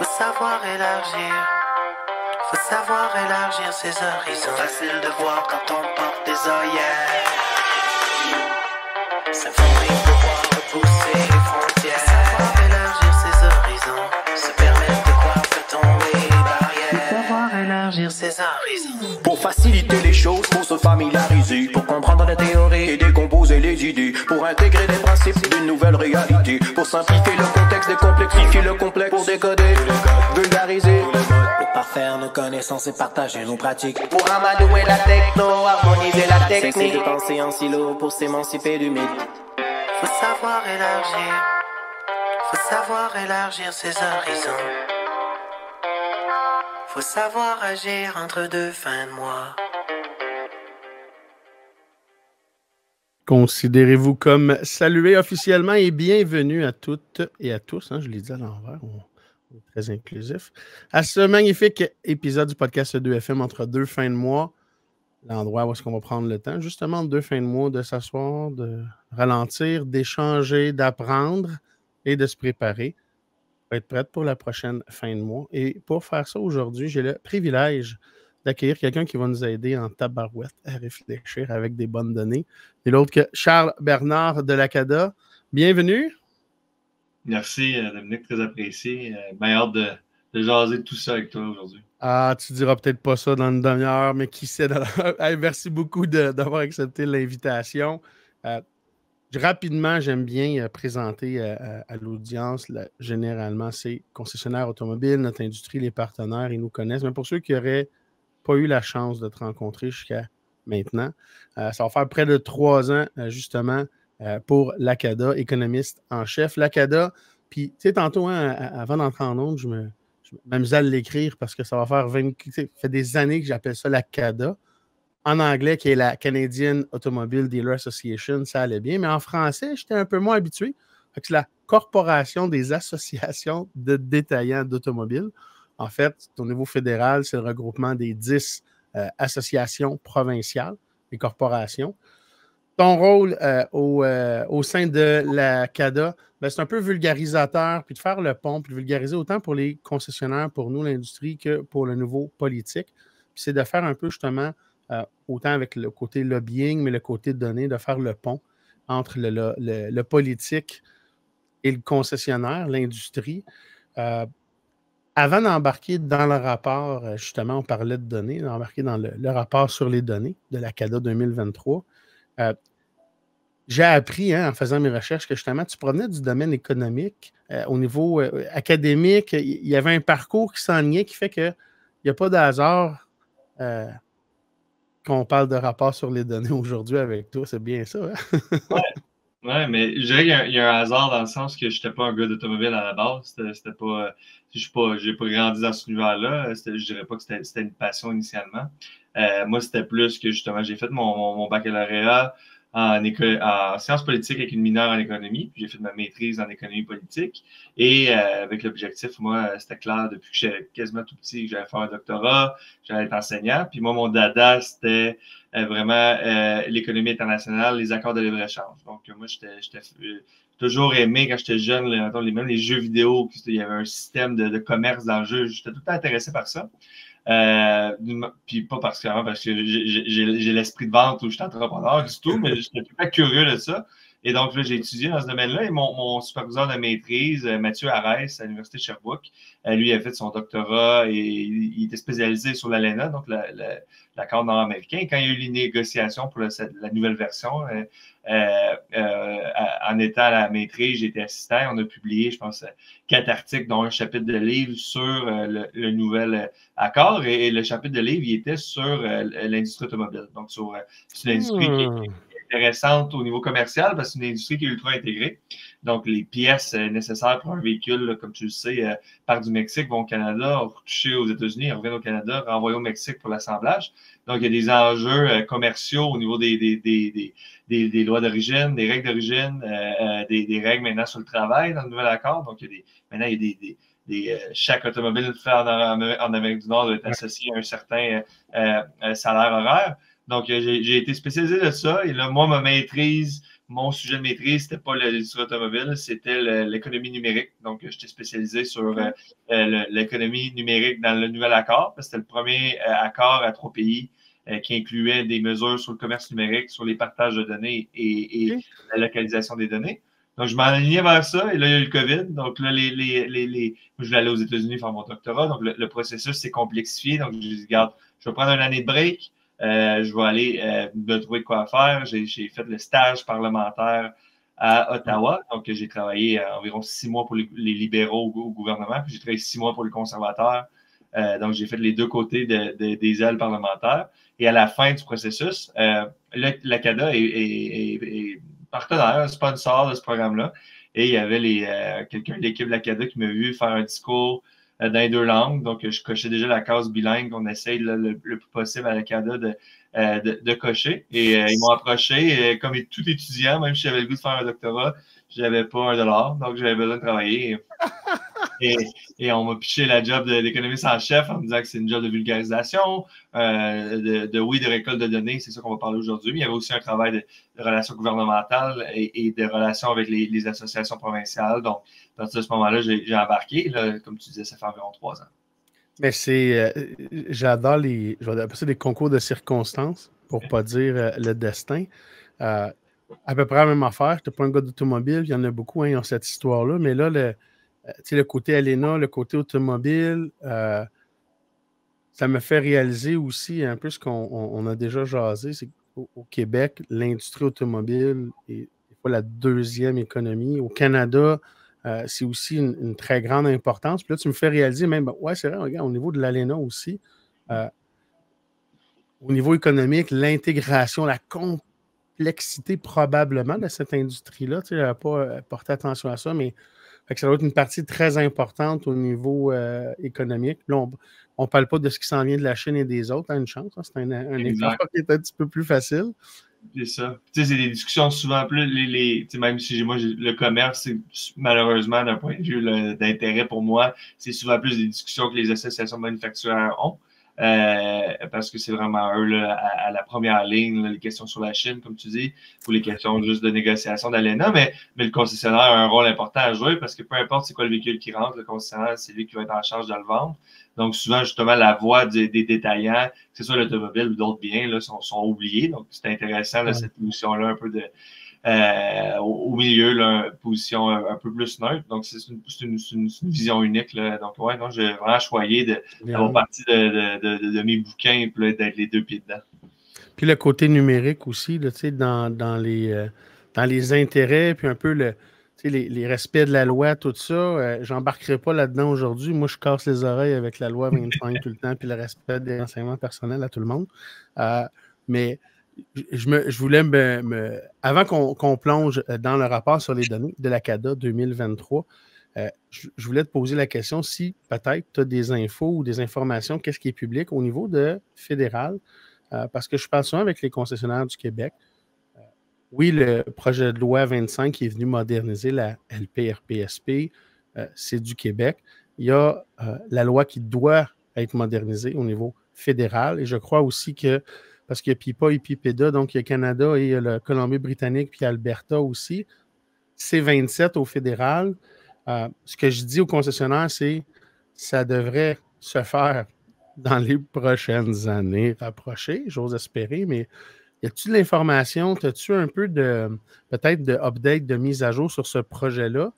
Faut savoir élargir ses horizons. Facile de voir quand on porte des œillères. Symphonie de voir repousser les frontières. Savoir élargir ses horizons. Se permettre de croire que tomber les barrières. Savoir élargir ses horizons. Pour faciliter les choses, pour se familiariser, pour comprendre la théorie et décomposer les idées, pour intégrer les principes d'une nouvelle réalité, pour simplifier le contexte, décomplexifier le complexe, pour décoder, vulgariser, pour parfaire nos connaissances et partager nos pratiques, pour amadouer la techno, harmoniser la technique, cesser de penser en silo pour s'émanciper du mythe. Faut savoir élargir ses horizons. Faut savoir agir entre deux fins de mois. Considérez-vous comme salué officiellement et bienvenue à toutes et à tous. Je l'ai dit à l'envers, on est très inclusif. À ce magnifique épisode du podcast 2FM entre deux fins de mois, l'endroit où est-ce qu'on va prendre le temps, justement, deux fins de mois, de s'asseoir, de ralentir, d'échanger, d'apprendre et de se préparer pour être prête pour la prochaine fin de mois. Et pour faire ça aujourd'hui, j'ai le privilège d'accueillir quelqu'un qui va nous aider en tabarouette à réfléchir avec des bonnes données. Et l'autre que Charles Bernard de l'ACADA. Bienvenue. Merci, Dominique, très apprécié. Bien hâte de jaser de tout ça avec toi aujourd'hui. Ah, tu diras peut-être pas ça dans une demi-heure, mais qui sait. Hey, merci beaucoup d'avoir accepté l'invitation. Rapidement, j'aime bien présenter à l'audience. Généralement, c'est concessionnaire automobile, notre industrie, les partenaires, ils nous connaissent. Mais pour ceux qui n'auraient pas eu la chance de te rencontrer jusqu'à maintenant, ça va faire près de 3 ans, justement, pour l'ACADA, économiste en chef. L'ACADA, puis, tu sais, tantôt, avant d'entrer en ondes, je m'amusais à l'écrire parce que ça va faire ça fait des années que j'appelle ça l'ACADA. En anglais, qui est la Canadian Automobile Dealer Association, ça allait bien. Mais en français, j'étais un peu moins habitué. C'est la Corporation des associations de détaillants d'automobiles. En fait, au niveau fédéral, c'est le regroupement des 10 associations provinciales, les corporations. Ton rôle au sein de la CADA, c'est un peu vulgarisateur, puis de faire le pont, puis de vulgariser autant pour les concessionnaires, pour nous, l'industrie, que pour le niveau politique. Puis c'est de faire un peu justement autant avec le côté lobbying, mais le côté données, de faire le pont entre le politique et le concessionnaire, l'industrie. Avant d'embarquer dans le rapport, justement, on parlait de données, d'embarquer dans le rapport sur les données de la CADA 2023, j'ai appris en faisant mes recherches que justement, tu provenais du domaine économique. Au niveau académique, il y avait un parcours qui s'enlignait qui fait qu'il n'y a pas de hasard qu'on parle de rapport sur les données aujourd'hui avec toi. C'est bien ça, hein? Ouais, mais je dirais qu'il y a un hasard dans le sens que je n'étais pas un gars d'automobile à la base. C'était pas, j'ai pas grandi dans cet univers-là. Je dirais pas que c'était une passion initialement. Moi, c'était plus que justement, j'ai fait mon baccalauréat en sciences politiques avec une mineure en économie. Puis j'ai fait ma maîtrise en économie politique. Et avec l'objectif, moi, c'était clair depuis que j'étais quasiment tout petit que j'allais faire un doctorat, j'allais être enseignant. Puis moi, mon dada, c'était vraiment l'économie internationale, les accords de libre-échange. Donc, moi, j'étais toujours aimé quand j'étais jeune, même les jeux vidéo, il y avait un système de commerce dans le jeu. J'étais tout le temps intéressé par ça. Puis pas particulièrement parce que j'ai l'esprit de vente ou je suis entrepreneur du tout, mais j'étais tout le temps curieux de ça. Et donc là, j'ai étudié dans ce domaine-là et mon superviseur de maîtrise, Mathieu Arès, à l'Université de Sherbrooke, lui a fait son doctorat et il était spécialisé sur l'ALENA, donc l'accord nord-américain. Et quand il y a eu les négociations pour la nouvelle version, en étant à la maîtrise, j'étais assistant. On a publié, je pense, 4 articles, dont un chapitre de livre sur le nouvel accord. Et le chapitre de livre, il était sur l'industrie automobile. Donc, sur une industrie qui est intéressante au niveau commercial parce que c'est une industrie qui est ultra intégrée. Donc, les pièces nécessaires pour un véhicule, là, comme tu le sais, partent du Mexique, vont au Canada, retouchées aux États-Unis, reviennent au Canada, renvoyées au Mexique pour l'assemblage. Donc, il y a des enjeux commerciaux au niveau des lois d'origine, des règles d'origine, des règles maintenant sur le travail dans le nouvel accord. Donc, maintenant, il y a chaque automobile fait en Amérique du Nord doit être associé à un certain salaire horaire. Donc, j'ai été spécialisé de ça. Et là, moi, ma maîtrise, mon sujet de maîtrise, c'était pas l'industrie automobile, c'était l'économie numérique. Donc, j'étais spécialisé sur l'économie numérique dans le nouvel accord. C'était le premier accord à 3 pays qui incluait des mesures sur le commerce numérique, sur les partages de données et la localisation des données. Donc, je m'alignais vers ça et là, il y a eu le COVID. Donc, là, je voulais aller aux États-Unis faire mon doctorat. Donc, le processus s'est complexifié. Donc, je dis, regarde, je vais prendre une année de break. Je vais aller me trouver de quoi faire. J'ai fait le stage parlementaire à Ottawa. Donc, j'ai travaillé environ 6 mois pour les libéraux au gouvernement. Puis, j'ai travaillé 6 mois pour les conservateurs. Donc, j'ai fait les deux côtés des ailes parlementaires. Et à la fin du processus, l'ACADA est partenaire, sponsor de ce programme-là. Et il y avait quelqu'un de l'équipe de l'ACADA qui m'a vu faire un discours dans les 2 langues. Donc, je cochais déjà la case bilingue qu'on essaye le plus possible à l'ACADA de cocher. Et ils m'ont approché. Comme tout étudiant, même si j'avais le goût de faire un doctorat, je n'avais pas $1. Donc, j'avais besoin de travailler. Et on m'a piché la job d'économiste en chef en me disant que c'est une job de vulgarisation, de récolte de données, c'est ça qu'on va parler aujourd'hui. Mais il y avait aussi un travail de relations gouvernementales et de relations avec les associations provinciales. Donc, à partir de ce moment-là, j'ai embarqué. Là, comme tu disais, ça fait environ 3 ans. Mais j'adore je vais appeler ça des concours de circonstances, pour ne pas dire le destin. À peu près la même affaire. Je n'étais pas un gars d'automobile, il y en a beaucoup, hein, ils ont cette histoire-là, mais là, le côté Alena, le côté automobile, ça me fait réaliser aussi un peu ce qu'on a déjà jasé, c'est qu'au Québec, l'industrie automobile est des fois la 2e économie. Au Canada, c'est aussi une très grande importance. Puis là, tu me fais réaliser même, ouais, c'est vrai, regarde, au niveau de l'Alena aussi, au niveau économique, l'intégration, la complexité probablement de cette industrie-là, tu sais, elle n'a pas porté attention à ça, mais fait que ça doit être une partie très importante au niveau économique. Là, on ne parle pas de ce qui s'en vient de la Chine et des autres, hein, une chance. Hein, c'est un effort qui est un petit peu plus facile. C'est ça. Tu sais, c'est des discussions souvent plus, même si moi, le commerce, malheureusement, d'un point de vue d'intérêt pour moi, c'est souvent plus des discussions que les associations manufacturières ont. Parce que c'est vraiment eux là, à la première ligne, là, les questions sur la Chine, comme tu dis, ou les questions juste de négociation d'ALENA, mais le concessionnaire a un rôle important à jouer parce que peu importe c'est quoi le véhicule qui rentre, le concessionnaire, c'est lui qui va être en charge de le vendre. Donc, souvent, justement, la voix des détaillants, que ce soit l'automobile ou d'autres biens, là, sont oubliés. Donc, c'est intéressant, là, cette position-là, un peu au milieu, là, une position un peu plus neutre. Donc, c'est une vision unique. Là. Donc, ouais, non, j'ai vraiment choyé d'avoir partie de mes bouquins et d'être les 2 pieds dedans. Puis le côté numérique aussi, là, dans les intérêts, puis un peu les respects de la loi, tout ça, j'embarquerai pas là-dedans aujourd'hui. Moi, je casse les oreilles avec la loi 25 tout le temps, puis le respect des renseignements personnels à tout le monde. Mais je voulais avant qu'on plonge dans le rapport sur les données de l'ACADA 2023, je voulais te poser la question si peut-être tu as des infos ou des informations, qu'est-ce qui est public au niveau de fédéral, parce que je parle souvent avec les concessionnaires du Québec. Oui, le projet de loi 25 qui est venu moderniser la LPRPSP, c'est du Québec. Il y a la loi qui doit être modernisée au niveau fédéral et je crois aussi que, parce qu'il y a PIPA et PIPEDA, donc il y a Canada et il y a la Colombie-Britannique puis Alberta aussi, c'est 27 au fédéral. Ce que je dis aux concessionnaires, c'est ça devrait se faire dans les prochaines années rapprochées, j'ose espérer, mais y a-tu de l'information? As-tu un peu peut-être de update, de mise à jour sur ce projet-là?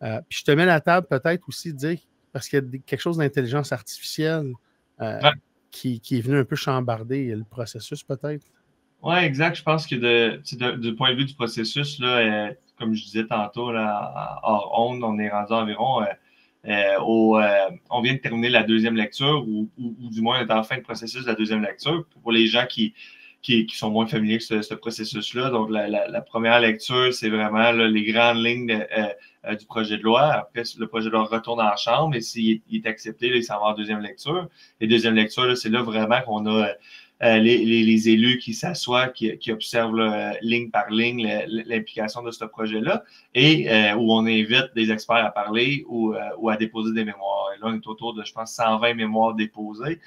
Puis je te mets la table peut-être aussi de dire, parce qu'il y a quelque chose d'intelligence artificielle qui est venu un peu chambarder le processus peut-être. Oui, exact. Je pense que du point de vue du processus, là, comme je disais tantôt, là, hors onde, on est rendu environ on vient de terminer la 2e lecture, ou du moins on est en fin de processus de la 2e lecture. Pour les gens qui sont moins familiers que ce processus-là. Donc, la première lecture, c'est vraiment là, les grandes lignes du projet de loi. Après, le projet de loi retourne en chambre et s'il est accepté, là, il s'en va en 2e lecture. Et 2e lecture, c'est là vraiment qu'on a les élus qui s'assoient, qui observent là, ligne par ligne l'implication de ce projet-là et où on invite des experts à parler ou à déposer des mémoires. Et là, on est autour de, je pense, 120 mémoires déposées.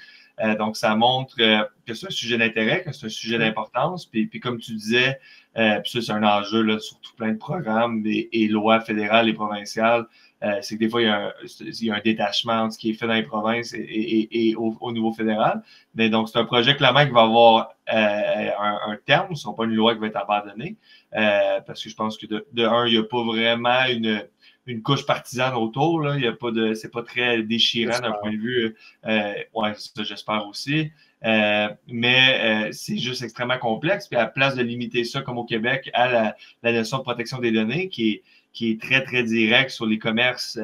Donc, ça montre que c'est un sujet d'intérêt, que c'est un sujet d'importance. Puis comme tu disais, puis ça, c'est un enjeu là, sur tout plein de programmes et lois fédérales et provinciales. C'est que des fois, il y a un détachement entre ce qui est fait dans les provinces et au niveau fédéral. Mais donc, c'est un projet clairement qui va avoir un terme. Ce ne sera pas une loi qui va être abandonnée. Parce que je pense que de un, il n'y a pas vraiment une couche partisane autour. Là. Il y a pas de, c'est pas très déchirant d'un point de vue. Ouais, ça, j'espère aussi. Mais c'est juste extrêmement complexe. Puis à la place de limiter ça, comme au Québec, à la notion de protection des données, qui est très, très direct sur les commerces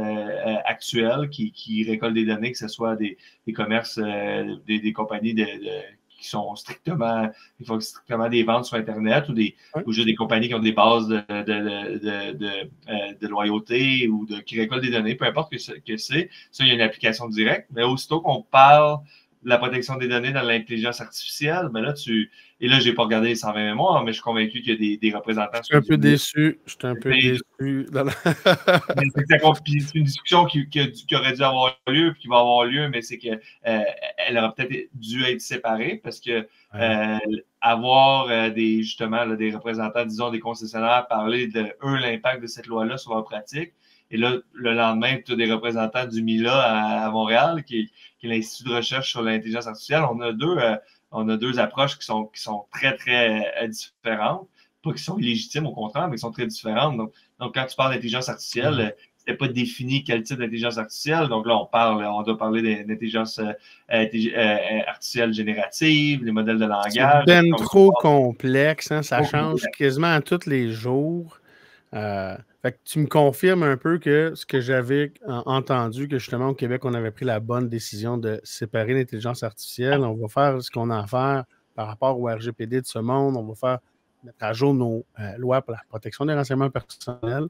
actuels qui récoltent des données, que ce soit des commerces, des compagnies qui sont strictement des ventes sur Internet ou juste des compagnies qui ont des bases de loyauté ou qui récoltent des données, peu importe que c'est. Ça, il y a une application directe. Mais aussitôt qu'on parle de la protection des données dans l'intelligence artificielle, mais là, et là, je n'ai pas regardé les 120 mémoires, mais je suis convaincu qu'il y a des représentants. Je suis un peu déçu. Je suis un peu déçu. C'est une discussion qui aurait dû avoir lieu puis qui va avoir lieu, mais c'est qu'elle aurait peut-être dû être séparée parce que avoir justement des représentants, disons, des concessionnaires parler de eux l'impact de cette loi-là sur leur pratique. Et là, le lendemain, tu as des représentants du MILA à Montréal, qui est l'Institut de recherche sur l'intelligence artificielle. On a deux approches qui sont très, très différentes. Pas qui sont illégitimes, au contraire, mais qui sont très différentes. Donc quand tu parles d'intelligence artificielle, c'était pas défini quel type d'intelligence artificielle. Donc là, on doit parler d'intelligence artificielle générative, les modèles de langage. C'est bien trop complexe. Hein? Ça change quasiment à tous les jours. Fait que tu me confirmes un peu que ce que j'avais entendu, que justement au Québec, on avait pris la bonne décision de séparer l'intelligence artificielle. On va faire ce qu'on a à faire par rapport au RGPD de ce monde. On va mettre à jour nos lois pour la protection des renseignements personnels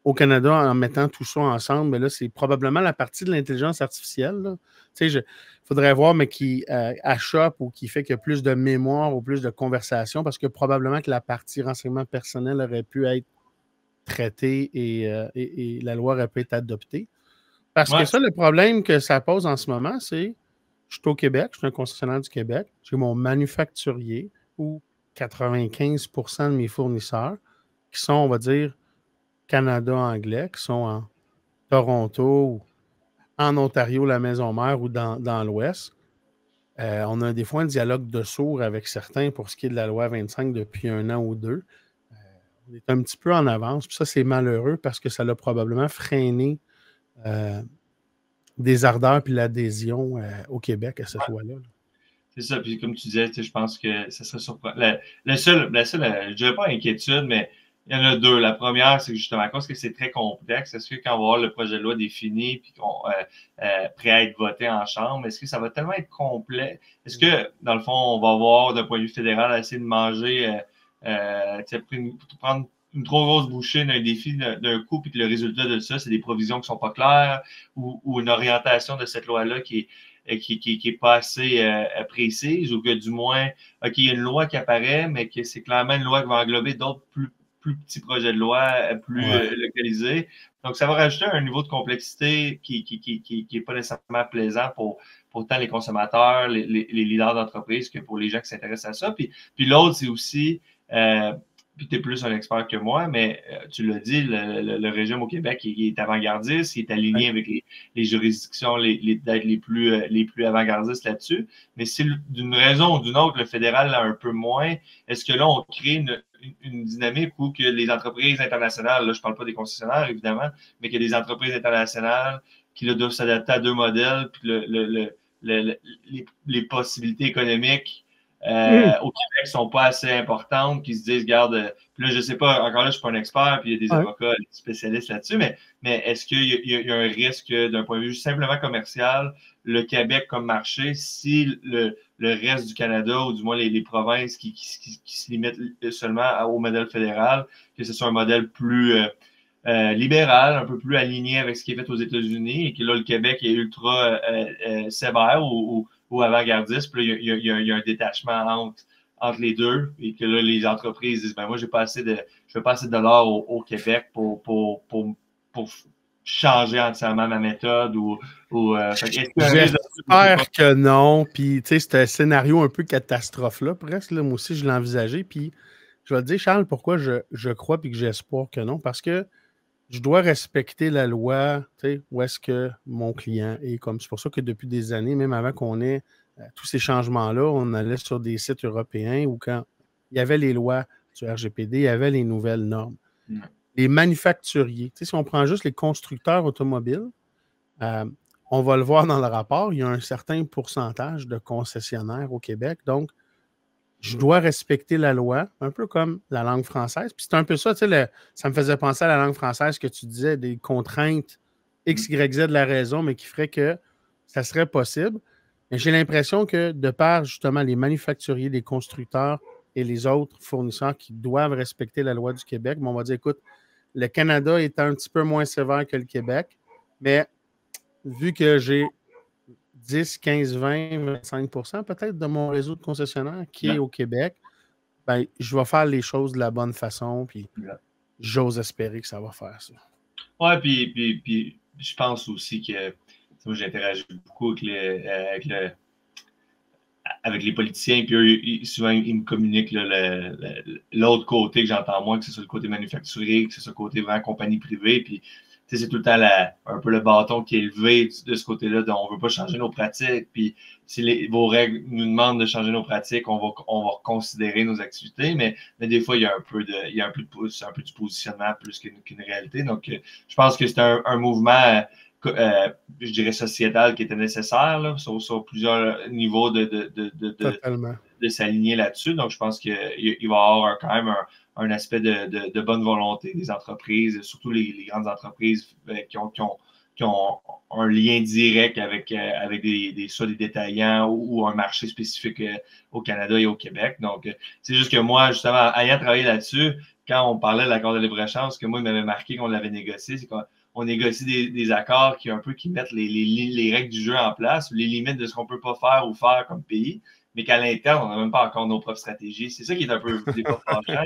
au Canada en mettant tout ça ensemble. Mais là, c'est probablement la partie de l'intelligence artificielle. Tu sais, il faudrait voir, mais qui achoppe ou qui fait qu'il y a plus de mémoire ou plus de conversation, parce que probablement que la partie renseignement personnel aurait pu être traité et la loi aurait pu être adoptée. Parce que ça, le problème que ça pose en ce moment, c'est je suis au Québec, je suis un concessionnaire du Québec, j'ai mon manufacturier ou 95% de mes fournisseurs qui sont, on va dire, Canada anglais, qui sont en Toronto ou en Ontario, la maison mère ou dans l'Ouest. On a des fois un dialogue de sourds avec certains pour ce qui est de la loi 25 depuis 1 an ou 2. On est un petit peu en avance. Puis ça, c'est malheureux parce que ça l'a probablement freiné des ardeurs puis l'adhésion au Québec à cette loi-là. C'est ça. Puis comme tu disais, je pense que ça serait surprenant. La seule, je dirais pas inquiétude, mais il y en a deux. La première, c'est que justement, à cause que c'est très complexe, est-ce que quand on va avoir le projet de loi défini puis prêt à être voté en Chambre, est-ce que ça va tellement être complet? Est-ce que, dans le fond, on va avoir, d'un point de vue fédéral, essayer de manger prendre une trop grosse bouchée d'un défi d'un coup, puis que le résultat de ça, c'est des provisions qui ne sont pas claires ou une orientation de cette loi-là qui est pas assez précise, ou que du moins, OK, il y a une loi qui apparaît, mais que c'est clairement une loi qui va englober d'autres plus petits projets de loi, plus localisés. Donc, ça va rajouter un niveau de complexité qui n'est pas nécessairement plaisant pour tant les consommateurs, les leaders d'entreprise que pour les gens qui s'intéressent à ça. Puis l'autre, c'est aussi, puis tu es plus un expert que moi, mais tu l'as dit, le régime au Québec il est avant-gardiste, il est aligné avec les juridictions d'être les plus avant-gardistes là-dessus. Mais si d'une raison ou d'une autre, le fédéral l'a un peu moins, est-ce que là, on crée une dynamique où que les entreprises internationales, là, je ne parle pas des concessionnaires, évidemment, mais que les entreprises internationales qui là, doivent s'adapter à deux modèles, puis les possibilités économiques au Québec ne sont pas assez importantes, qui se disent, regarde, puis là, je ne sais pas, encore là, je ne suis pas un expert, puis il y a des avocats spécialistes là-dessus, mais est-ce qu'il y a un risque d'un point de vue simplement commercial, le Québec comme marché, si le reste du Canada, ou du moins les provinces qui se limitent seulement au modèle fédéral, que ce soit un modèle plus libéral, un peu plus aligné avec ce qui est fait aux États-Unis, et que là, le Québec est ultra sévère ou ou avant-gardiste. Puis là, il y a un détachement entre les deux. Et que là, les entreprises disent, ben moi, je veux pas assez de dollars au Québec pour changer entièrement ma méthode J'espère que non. Puis, tu sais, c'est un scénario un peu catastrophe-là, presque. Là. Moi aussi, je l'ai envisagé. Puis, je vais te dire, Charles, pourquoi je crois et que j'espère que non. Parce que je dois respecter la loi, tu sais, où est-ce que mon client est. Comme c'est pour ça que depuis des années, même avant qu'on ait tous ces changements-là, on allait sur des sites européens où quand il y avait les lois du RGPD, il y avait les nouvelles normes. Mm. Les manufacturiers, tu sais, si on prend juste les constructeurs automobiles, on va le voir dans le rapport, il y a un certain pourcentage de concessionnaires au Québec. Donc, je dois respecter la loi, un peu comme la langue française. Puis c'est un peu ça, tu sais, ça me faisait penser à la langue française que tu disais, des contraintes X, Y, Z de la raison, mais qui ferait que ça serait possible. Mais j'ai l'impression que de par, justement, les manufacturiers, les constructeurs et les autres fournisseurs qui doivent respecter la loi du Québec, on va dire, écoute, le Canada est un petit peu moins sévère que le Québec, mais vu que j'ai 10, 15, 20, 25% peut-être de mon réseau de concessionnaires qui est au Québec, ben, je vais faire les choses de la bonne façon, puis j'ose espérer que ça va faire ça. Oui, puis je pense aussi que moi, j'interagis beaucoup avec les politiciens, puis eux, souvent, ils me communiquent l'autre côté que j'entends moins, que c'est sur le côté manufacturier, que c'est sur le côté vraiment compagnie privée, puis c'est tout le temps un peu le bâton qui est élevé de ce côté-là, on ne veut pas changer nos pratiques, puis si vos règles nous demandent de changer nos pratiques, on va reconsidérer nos activités, mais des fois, il y a un peu du positionnement plus qu'une réalité. Donc, je pense que c'est un mouvement, je dirais, sociétal qui était nécessaire là, sur plusieurs niveaux de s'aligner là-dessus. Donc, je pense qu'il va y avoir quand même un aspect de bonne volonté des entreprises, surtout les grandes entreprises qui ont un lien direct avec soit des détaillants ou un marché spécifique au Canada et au Québec. Donc, c'est juste que moi, justement, ayant travaillé là-dessus, quand on parlait de l'accord de libre-échange, ce que moi, il m'avait marqué qu'on l'avait négocié, c'est qu'on négocie des accords qui mettent les règles du jeu en place, les limites de ce qu'on ne peut pas faire ou faire comme pays, mais qu'à l'interne, on n'a même pas encore nos propres stratégies. C'est ça qui est un peu des fois fâchant.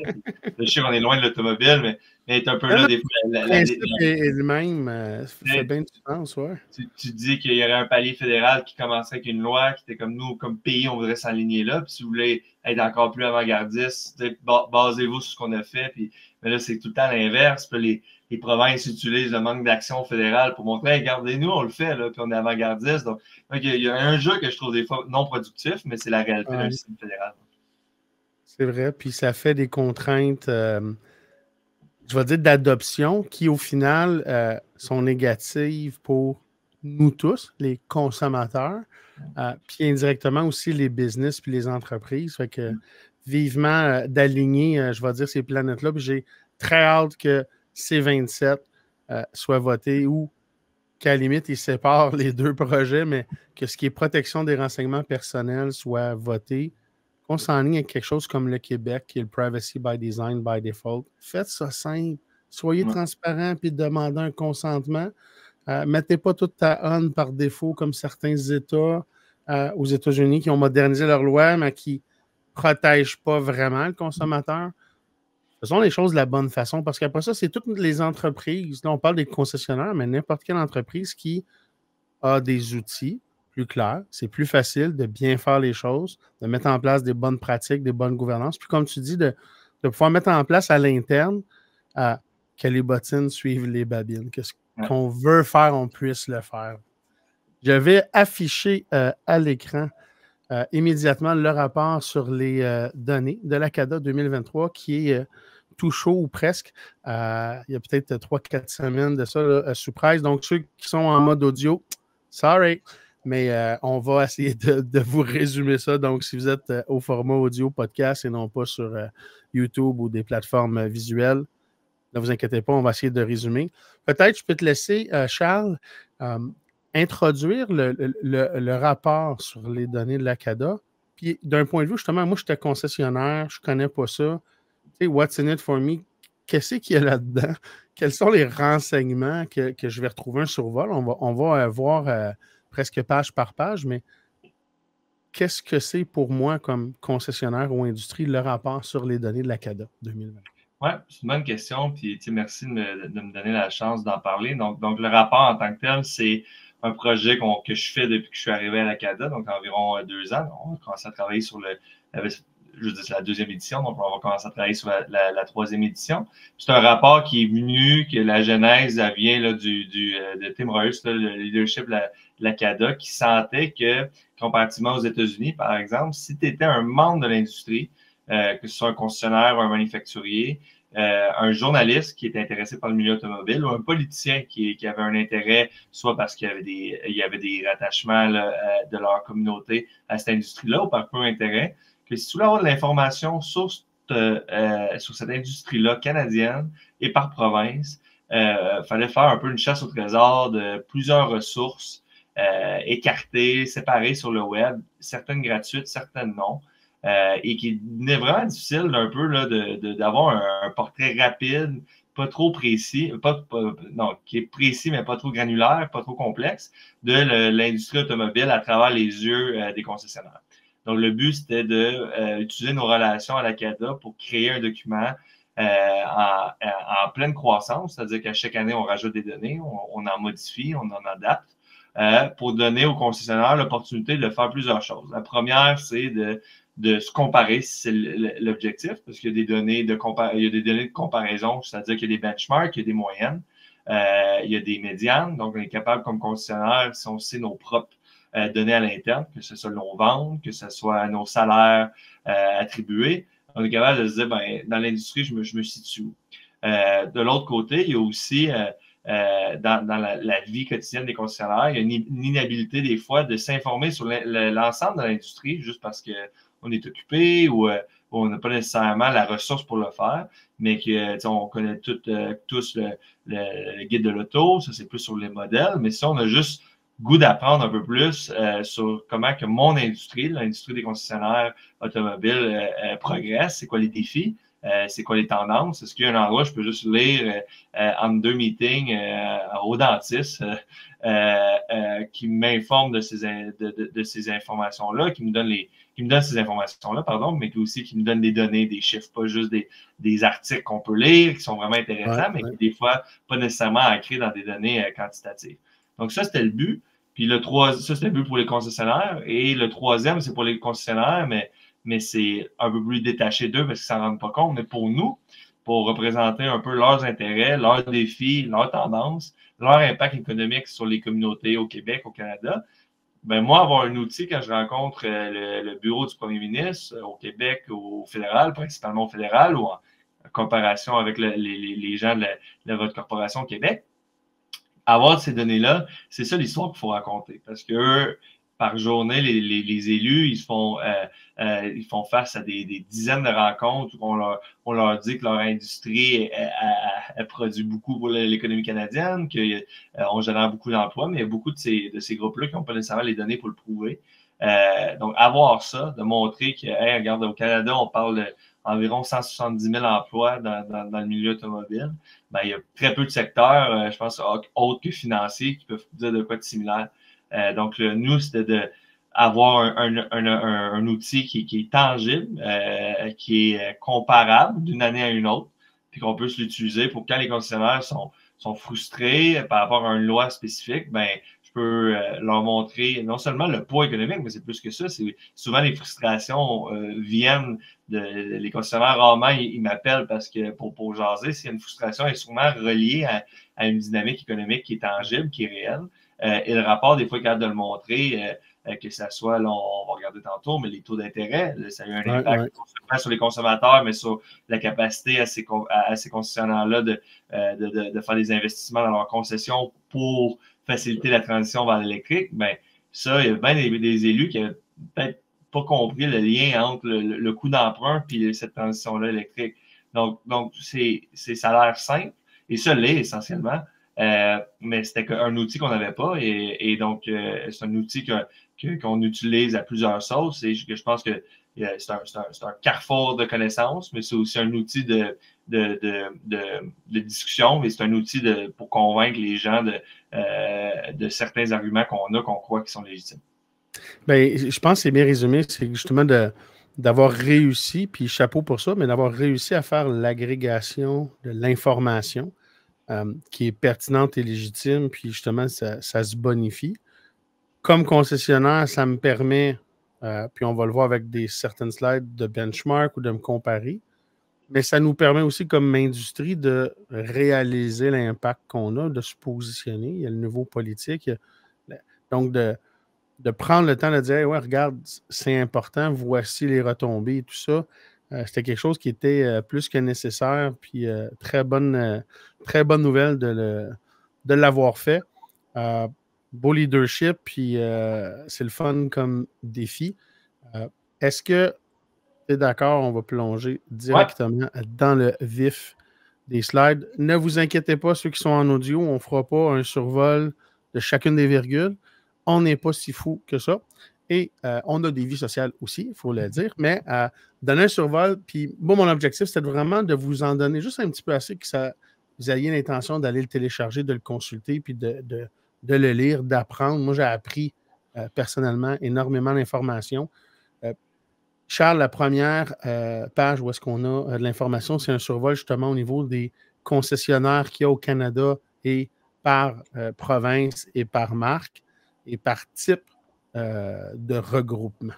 Je sais qu'on est loin de l'automobile, mais est un peu là des fois. Le principe est le même. Ça fait bien du sens, ouais. Tu dis qu'il y aurait un palier fédéral qui commencerait avec une loi qui était comme nous, comme pays, on voudrait s'aligner là. Puis si vous voulez être encore plus avant-gardiste, basez-vous sur ce qu'on a fait. Puis, mais là, c'est tout le temps l'inverse. Puis les provinces utilisent le manque d'action fédérale pour montrer, regardez-nous, on le fait, là, puis on est avant-gardiste. Donc, il y a un jeu que je trouve des fois non productif, mais c'est la réalité d'un système fédéral. C'est vrai, puis ça fait des contraintes, je vais dire, d'adoption qui, au final, sont négatives pour nous tous, les consommateurs, puis indirectement aussi les business puis les entreprises. Fait que vivement d'aligner, je vais dire, ces planètes-là. Puis j'ai très hâte que C27 soit voté ou qu'à la limite, ils séparent les deux projets, mais que ce qui est protection des renseignements personnels soit voté. Qu'on s'enligne avec quelque chose comme le Québec, qui est le Privacy by Design, by Default. Faites ça simple. Soyez transparent puis demandez un consentement. Mettez pas toute ta on par défaut comme certains États aux États-Unis qui ont modernisé leur loi, mais qui ne protègent pas vraiment le consommateur. Faisons les choses de la bonne façon, parce qu'après ça, c'est toutes les entreprises. Là, on parle des concessionnaires, mais n'importe quelle entreprise qui a des outils plus clairs, c'est plus facile de bien faire les choses, de mettre en place des bonnes pratiques, des bonnes gouvernances. Puis comme tu dis, de pouvoir mettre en place à l'interne que les bottines suivent les babines, que ce qu'on veut faire, on puisse le faire. Je vais afficher à l'écran immédiatement le rapport sur les données de l'ACADA 2023 qui est tout chaud ou presque. Il y a peut-être 3-4 semaines de ça là, sous presse. Donc, ceux qui sont en mode audio, sorry, mais on va essayer de vous résumer ça. Donc, si vous êtes au format audio podcast et non pas sur YouTube ou des plateformes visuelles, ne vous inquiétez pas, on va essayer de résumer. Peut-être je peux te laisser, Charles, introduire le rapport sur les données de l'ACADA. Puis, d'un point de vue, justement, moi, j'étais concessionnaire, je ne connais pas ça. Tu sais, what's in it for me? Qu'est-ce qu'il y a là-dedans? Quels sont les renseignements que je vais retrouver un survol? On va voir presque page par page, mais qu'est-ce que c'est pour moi comme concessionnaire ou industrie le rapport sur les données de la CADA 2020? Oui, c'est une bonne question. Puis, merci de me donner la chance d'en parler. Donc, le rapport en tant que tel, c'est un projet que je fais depuis que je suis arrivé à la CADA, donc environ 2 ans. On a commencé à travailler sur je veux dire, c'est la 2e édition, donc on va commencer à travailler sur la 3e édition. C'est un rapport qui est venu, que la genèse, elle vient là, de Tim Reuss, là, le leadership de la CADA, qui sentait que, comparativement aux États-Unis, par exemple, si tu étais un membre de l'industrie, que ce soit un concessionnaire ou un manufacturier, un journaliste qui est intéressé par le milieu automobile ou un politicien qui avait un intérêt, soit parce qu'il y avait des rattachements là, de leur communauté à cette industrie-là ou par peu intérêt, que si tu voulais avoir de l'information sur cette industrie-là canadienne et par province, fallait faire un peu une chasse au trésor de plusieurs ressources écartées, séparées sur le web, certaines gratuites, certaines non. Et qui est vraiment difficile d'un peu là, d'avoir un portrait rapide, pas trop précis, non, qui est précis mais pas trop granulaire, pas trop complexe, de l'industrie automobile à travers les yeux des concessionnaires. Donc, le but, c'était d'utiliser nos relations à la CADA pour créer un document en pleine croissance, c'est-à-dire qu'à chaque année, on rajoute des données, on en modifie, on en adapte, pour donner aux concessionnaires l'opportunité de faire plusieurs choses. La première, c'est de se comparer, si c'est l'objectif, parce qu'il y a des données de comparaison, c'est-à-dire qu'il y a des benchmarks, il y a des moyennes, il y a des médianes, donc on est capable comme concessionnaire, si on sait nos propres données à l'interne, que ce soit nos ventes, que ce soit nos salaires attribués, on est capable de se dire, ben, dans l'industrie, je me situe où? De l'autre côté, il y a aussi dans la vie quotidienne des concessionnaires, il y a une inhabilité des fois de s'informer sur l'ensemble de l'industrie juste parce qu'on est occupé ou on n'a pas nécessairement la ressource pour le faire, mais on connaît tous le guide de l'auto, ça c'est plus sur les modèles, mais si on a juste goût d'apprendre un peu plus sur comment que mon industrie, l'industrie des concessionnaires automobiles progresse, c'est quoi les défis, c'est quoi les tendances, est-ce qu'il y a un endroit où je peux juste lire entre 2 meetings au dentiste qui m'informe de ces informations-là, qui me donne ces informations-là, pardon, mais aussi qui me donne des données, des chiffres, pas juste des articles qu'on peut lire, qui sont vraiment intéressants, mais qui des fois pas nécessairement ancrés dans des données quantitatives. Donc, ça, c'était le but. Puis ça, c'était le but pour les concessionnaires. Et le troisième, c'est pour les concessionnaires, mais c'est un peu plus détaché d'eux parce qu'ils ne s'en rendent pas compte. Mais pour nous, pour représenter un peu leurs intérêts, leurs défis, leurs tendances, leur impact économique sur les communautés au Québec, au Canada, ben moi, avoir un outil quand je rencontre le bureau du premier ministre au Québec, au fédéral, principalement au fédéral, ou en comparaison avec les gens de votre corporation au Québec, avoir ces données-là, c'est ça l'histoire qu'il faut raconter. Parce que par journée, les élus, ils font face à des dizaines de rencontres où on leur dit que leur industrie elle produit beaucoup pour l'économie canadienne, qu'on génère beaucoup d'emplois, mais il y a beaucoup de ces groupes-là qui n'ont pas nécessairement les données pour le prouver. Donc, avoir ça, de montrer que, hey, regarde, au Canada, on parle d'environ 170 000 emplois dans le milieu automobile. Ben, il y a très peu de secteurs, je pense, autres que financiers, qui peuvent dire de quoi de similaire. Donc, nous, c'était d'avoir un outil qui est tangible, qui est comparable d'une année à une autre, puis qu'on peut l'utiliser pour quand les concessionnaires sont frustrés par rapport à une loi spécifique, ben, je peux leur montrer non seulement le poids économique, mais c'est plus que ça. Souvent, les frustrations viennent les concessionnaires. Rarement, ils m'appellent parce que pour jaser, s'il y a une frustration, elle est souvent reliée à une dynamique économique qui est tangible, qui est réelle. Et le rapport, des fois, est capable de le montrer, que ça soit, là, on va regarder tantôt, mais les taux d'intérêt, ça a eu un impact sur les consommateurs, mais sur la capacité à ces concessionnaires-là de faire des investissements dans leurs concessions pour faciliter la transition vers l'électrique. Ben, ça, il y a bien des élus qui n'avaient peut-être pas compris le lien entre le coût d'emprunt et cette transition-là électrique. Donc ça a l'air simple, et ça l'est essentiellement. Mais c'était un outil qu'on n'avait pas, et donc c'est un outil qu'on utilise à plusieurs sauces, et je pense que c'est un carrefour de connaissances, mais c'est aussi un outil de discussion, mais c'est un outil pour convaincre les gens de certains arguments qu'on croit qui sont légitimes. Ben, je pense que c'est bien résumé. C'est justement d'avoir réussi, puis chapeau pour ça, mais d'avoir réussi à faire l'agrégation de l'information qui est pertinente et légitime, puis justement, ça se bonifie. Comme concessionnaire, ça me permet, puis on va le voir avec certaines slides, de benchmark ou de me comparer, mais ça nous permet aussi, comme industrie, de réaliser l'impact qu'on a, de se positionner. Il y a le niveau politique. Donc, de prendre le temps de dire hey, ouais, regarde, c'est important, voici les retombées et tout ça. C'était quelque chose qui était plus que nécessaire, puis très bonne nouvelle de l'avoir fait. Beau leadership, puis c'est le fun comme défi. Est-ce que tu es d'accord? On va plonger directement dans le vif des slides. Ne vous inquiétez pas, ceux qui sont en audio, on ne fera pas un survol de chacune des virgules. On n'est pas si fou que ça. Et on a des vies sociales aussi, il faut le dire. Mais donner un survol, puis moi, mon objectif, c'était vraiment de vous en donner juste un petit peu assez que vous ayez l'intention d'aller le télécharger, de le consulter, puis de le lire, d'apprendre. Moi, j'ai appris personnellement énormément d'informations. Charles, la première page où est-ce qu'on a de l'information, c'est un survol justement au niveau des concessionnaires qu'il y a au Canada et par province et par marque et par type de regroupement.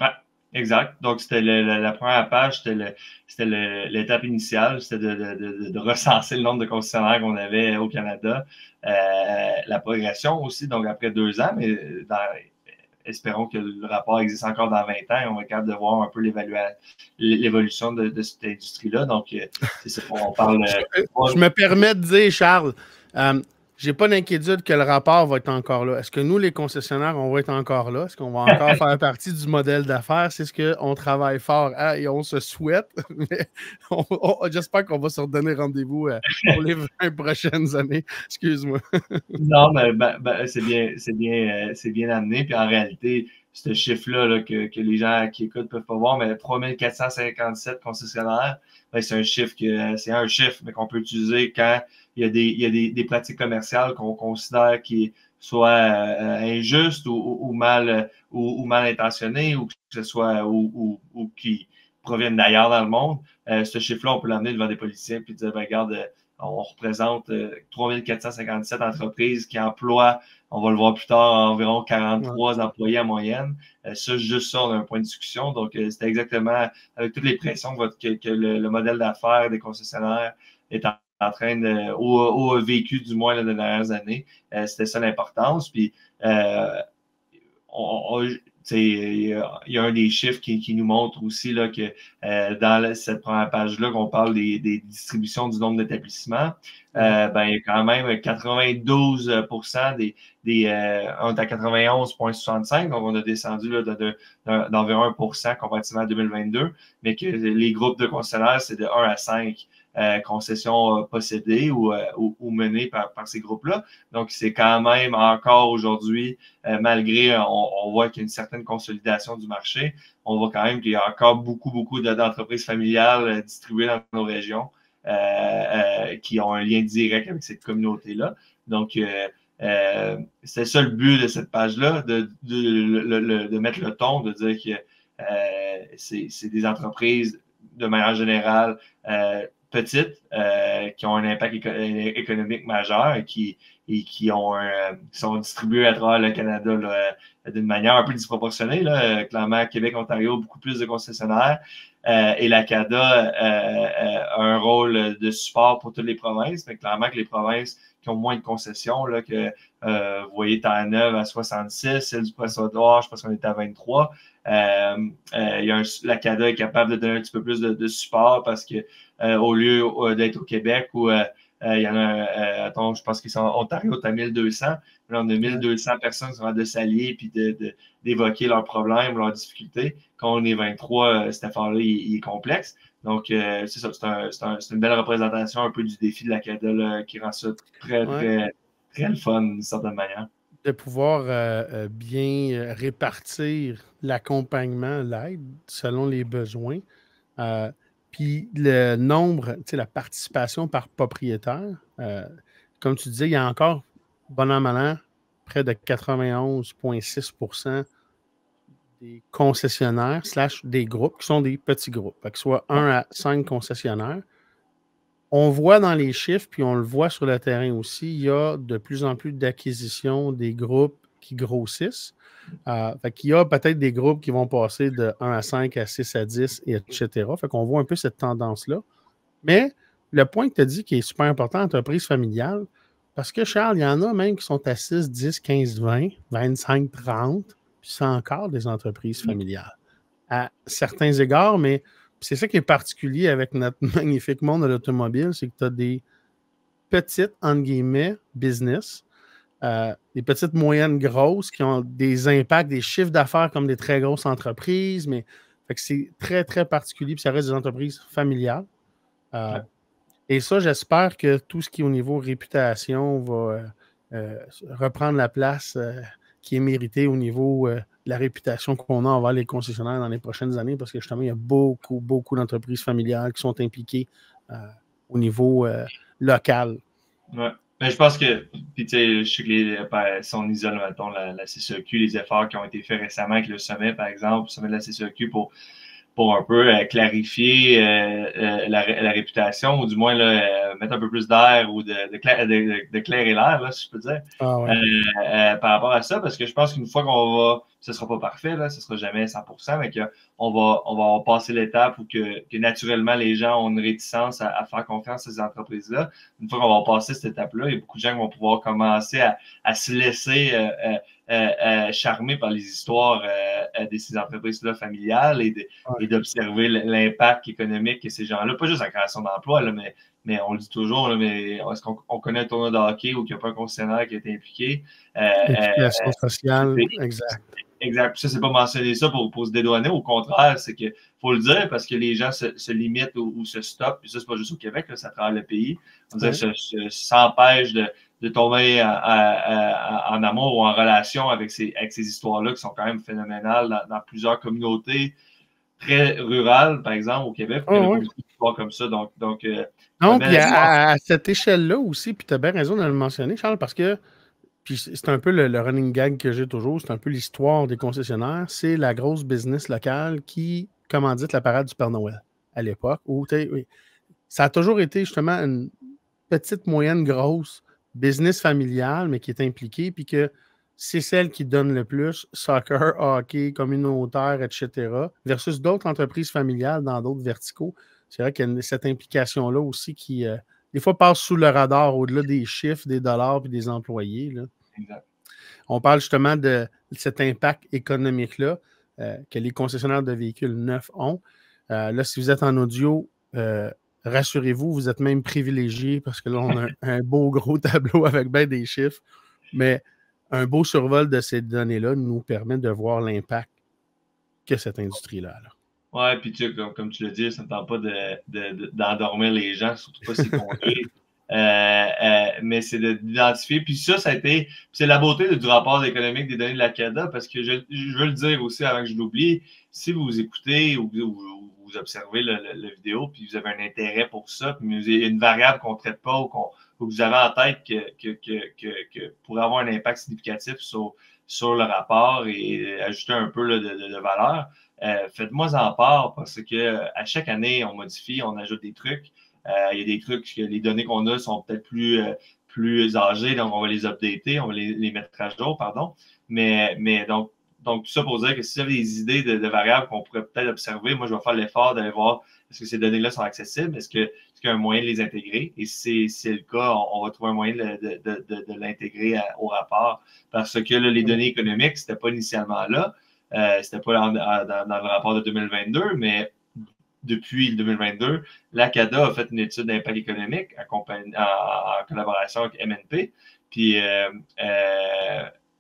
Oui, exact. Donc, c'était la première page, c'était l'étape initiale, c'était de recenser le nombre de concessionnaires qu'on avait au Canada. La progression aussi, donc après 2 ans, mais espérons que le rapport existe encore dans 20 ans et on va être capable de voir un peu l'évolution de cette industrie-là. Donc, c'est ça qu'on parle. Je me permets de dire, Charles, j'ai pas d'inquiétude que le rapport va être encore là. Est-ce que nous, les concessionnaires, on va être encore là? Est-ce qu'on va encore faire partie du modèle d'affaires? C'est ce qu'on travaille fort et on se souhaite. Mais j'espère qu'on va se redonner rendez-vous pour les 20 prochaines années. Excuse-moi. Non, mais c'est bien amené. Puis en réalité, ce chiffre-là là, que les gens qui écoutent ne peuvent pas voir, mais 3457 concessionnaires, ben, c'est un chiffre mais qu'on peut utiliser quand il y a des pratiques commerciales qu'on considère qui soient injustes ou mal intentionnées ou que ce soit ou qui proviennent d'ailleurs dans le monde. Ce chiffre-là, on peut l'amener devant des politiciens et dire ben, regarde, on représente 3457 entreprises qui emploient, on va le voir plus tard, environ 43 employés en moyenne. Juste ça, on a un point de discussion. Donc, c'était exactement avec toutes les pressions que le modèle d'affaires des concessionnaires est en train de, ou a vécu du moins dans les dernières années. C'était ça l'importance. Puis, il y a un des chiffres qui nous montre aussi là, que dans cette première page-là, qu'on parle des distributions du nombre d'établissements, ben, il y a quand même 92% on est à 91,65, donc on a descendu là, d'environ 1% comparativement à 2022, mais que les groupes de concessionnaires, c'est de 1 à 5 concessions possédées ou menées par ces groupes-là. Donc, c'est quand même encore aujourd'hui, malgré, on voit qu'il y a une certaine consolidation du marché, on voit quand même qu'il y a encore beaucoup d'entreprises familiales distribuées dans nos régions qui ont un lien direct avec cette communauté-là. Donc, c'est ça le but de cette page-là, de mettre le ton, de dire que c'est des entreprises, de manière générale, petites, qui ont un impact économique majeur et qui sont distribuées à travers le Canada d'une manière un peu disproportionnée. Là. Clairement, Québec, Ontario, beaucoup plus de concessionnaires. Et la CADA a un rôle de support pour toutes les provinces, mais clairement que les provinces qui ont moins de concessions, là, que vous voyez Terre-Neuve à 66, celle du Poisson-d'Or, je pense qu'on est à 23. La CADA est capable de donner un petit peu plus de support parce que au lieu d'être au Québec où il y en a, je pense qu'ils sont en Ontario, tu as 1200. Là, on a 1200 personnes qui sont de s'allier et d'évoquer leurs problèmes, leurs difficultés. Quand on est 23, cet effort-là, il est complexe. Donc, c'est ça, c'est une belle représentation un peu du défi de la CADA là, qui rend ça très le fun d'une certaine manière. De pouvoir bien répartir l'accompagnement, l'aide, selon les besoins. Puis le nombre, tu sais, la participation par propriétaire, comme tu disais, il y a encore, bon an, mal an, près de 91,6% des concessionnaires / des groupes qui sont des petits groupes, que ce soit 1 à 5 concessionnaires. On voit dans les chiffres, puis on le voit sur le terrain aussi, il y a de plus en plus d'acquisitions des groupes qui grossissent. Fait qu'il y a peut-être des groupes qui vont passer de 1 à 5 à 6 à 10, etc. Fait qu'on voit un peu cette tendance-là. Mais le point que tu as dit qui est super important, entreprise familiale, parce que Charles, il y en a même qui sont à 6, 10, 15, 20, 25, 30, puis c'est encore des entreprises familiales. À certains égards, mais c'est ça qui est particulier avec notre magnifique monde de l'automobile, c'est que tu as des petites, entre guillemets, business, des petites, moyennes, grosses, qui ont des impacts, des chiffres d'affaires comme des très grosses entreprises, mais fait que c'est très, très particulier, puis ça reste des entreprises familiales. Et ça, j'espère que tout ce qui est au niveau réputation va reprendre la place qui est méritée au niveau de la réputation qu'on a envers les concessionnaires dans les prochaines années, parce que justement, il y a beaucoup, beaucoup d'entreprises familiales qui sont impliquées au niveau local. Ouais. Mais je pense que, puis tu sais, je sais que si on isole, mettons, la CCEQ, les efforts qui ont été faits récemment avec le sommet, par exemple, le sommet de la CCEQ pour un peu clarifier la réputation, ou du moins là, mettre un peu plus d'air ou de clairer l'air, là, si je peux dire, par rapport à ça, parce que je pense qu'une fois qu'on va, ce ne sera pas parfait, là, ce ne sera jamais 100%, mais qu'on va passer l'étape où que naturellement les gens ont une réticence à faire confiance à ces entreprises-là. Une fois qu'on va passer cette étape-là, il y a beaucoup de gens qui vont pouvoir commencer à se laisser charmer par les histoires de ces entreprises-là familiales et d'observer l'impact économique que ces gens-là, pas juste la création d'emplois, là, mais on le dit toujours, là, mais est-ce qu'on connaît un tournoi de hockey où il n'y a pas un concessionnaire qui a été impliqué? Implication sociale, exact. Exact. Ça, c'est pas mentionner ça pour se dédouaner. Au contraire, c'est qu'il faut le dire parce que les gens se limitent ou se stoppent. Puis ça, c'est pas juste au Québec, là, ça travers le pays. On dirait s'empêche de tomber en amour ou en relation avec ces histoires-là qui sont quand même phénoménales dans plusieurs communautés très rurales, par exemple, au Québec. Il y a beaucoup d'histoires comme ça. Donc non, puis à cette échelle-là aussi, puis tu as bien raison de le mentionner, Charles, parce que puis c'est un peu le running gag que j'ai toujours, c'est un peu l'histoire des concessionnaires. C'est la grosse business locale qui commandite la parade du Père Noël à l'époque. Ça a toujours été justement une petite, moyenne, grosse business familiale, mais qui est impliquée, puis que c'est celle qui donne le plus, soccer, hockey, communautaire, etc., versus d'autres entreprises familiales dans d'autres verticaux. C'est vrai qu'il y a cette implication-là aussi qui, des fois, passe sous le radar au-delà des chiffres, des dollars et des employés. Là. Exact. On parle justement de cet impact économique-là que les concessionnaires de véhicules neufs ont. Là, si vous êtes en audio, rassurez-vous, vous êtes même privilégiés parce que là, on a un beau gros tableau avec bien des chiffres. Mais un beau survol de ces données-là nous permet de voir l'impact que cette industrie-là a. Ouais, puis tu sais, comme tu l'as dit, ça ne tente pas d'endormir les gens, surtout pas s'ils conduisent. Mais c'est d'identifier. Puis ça a été. C'est la beauté du rapport économique des données de la CADA, parce que je veux le dire aussi avant que je l'oublie, si vous écoutez ou vous observez la vidéo, puis vous avez un intérêt pour ça, puis vous avez une variable qu'on ne traite pas ou que vous avez en tête que pourrait avoir un impact significatif sur le rapport et ajouter un peu là, de valeur, faites-moi en part parce que à chaque année, on modifie, on ajoute des trucs. Il y a des trucs que les données qu'on a sont peut-être plus âgées, donc on va les updater, on va les mettre à jour, pardon. Mais donc, tout ça pour dire que si vous avez des idées de variables qu'on pourrait peut-être observer, moi, je vais faire l'effort d'aller voir est-ce que ces données-là sont accessibles, est-ce qu'il y a un moyen de les intégrer? Et si c'est le cas, on va trouver un moyen de l'intégrer au rapport. Parce que là, les données économiques, c'était pas initialement là. C'était pas dans le rapport de 2022, mais depuis 2022, la CADA a fait une étude d'impact économique en collaboration avec MNP. Puis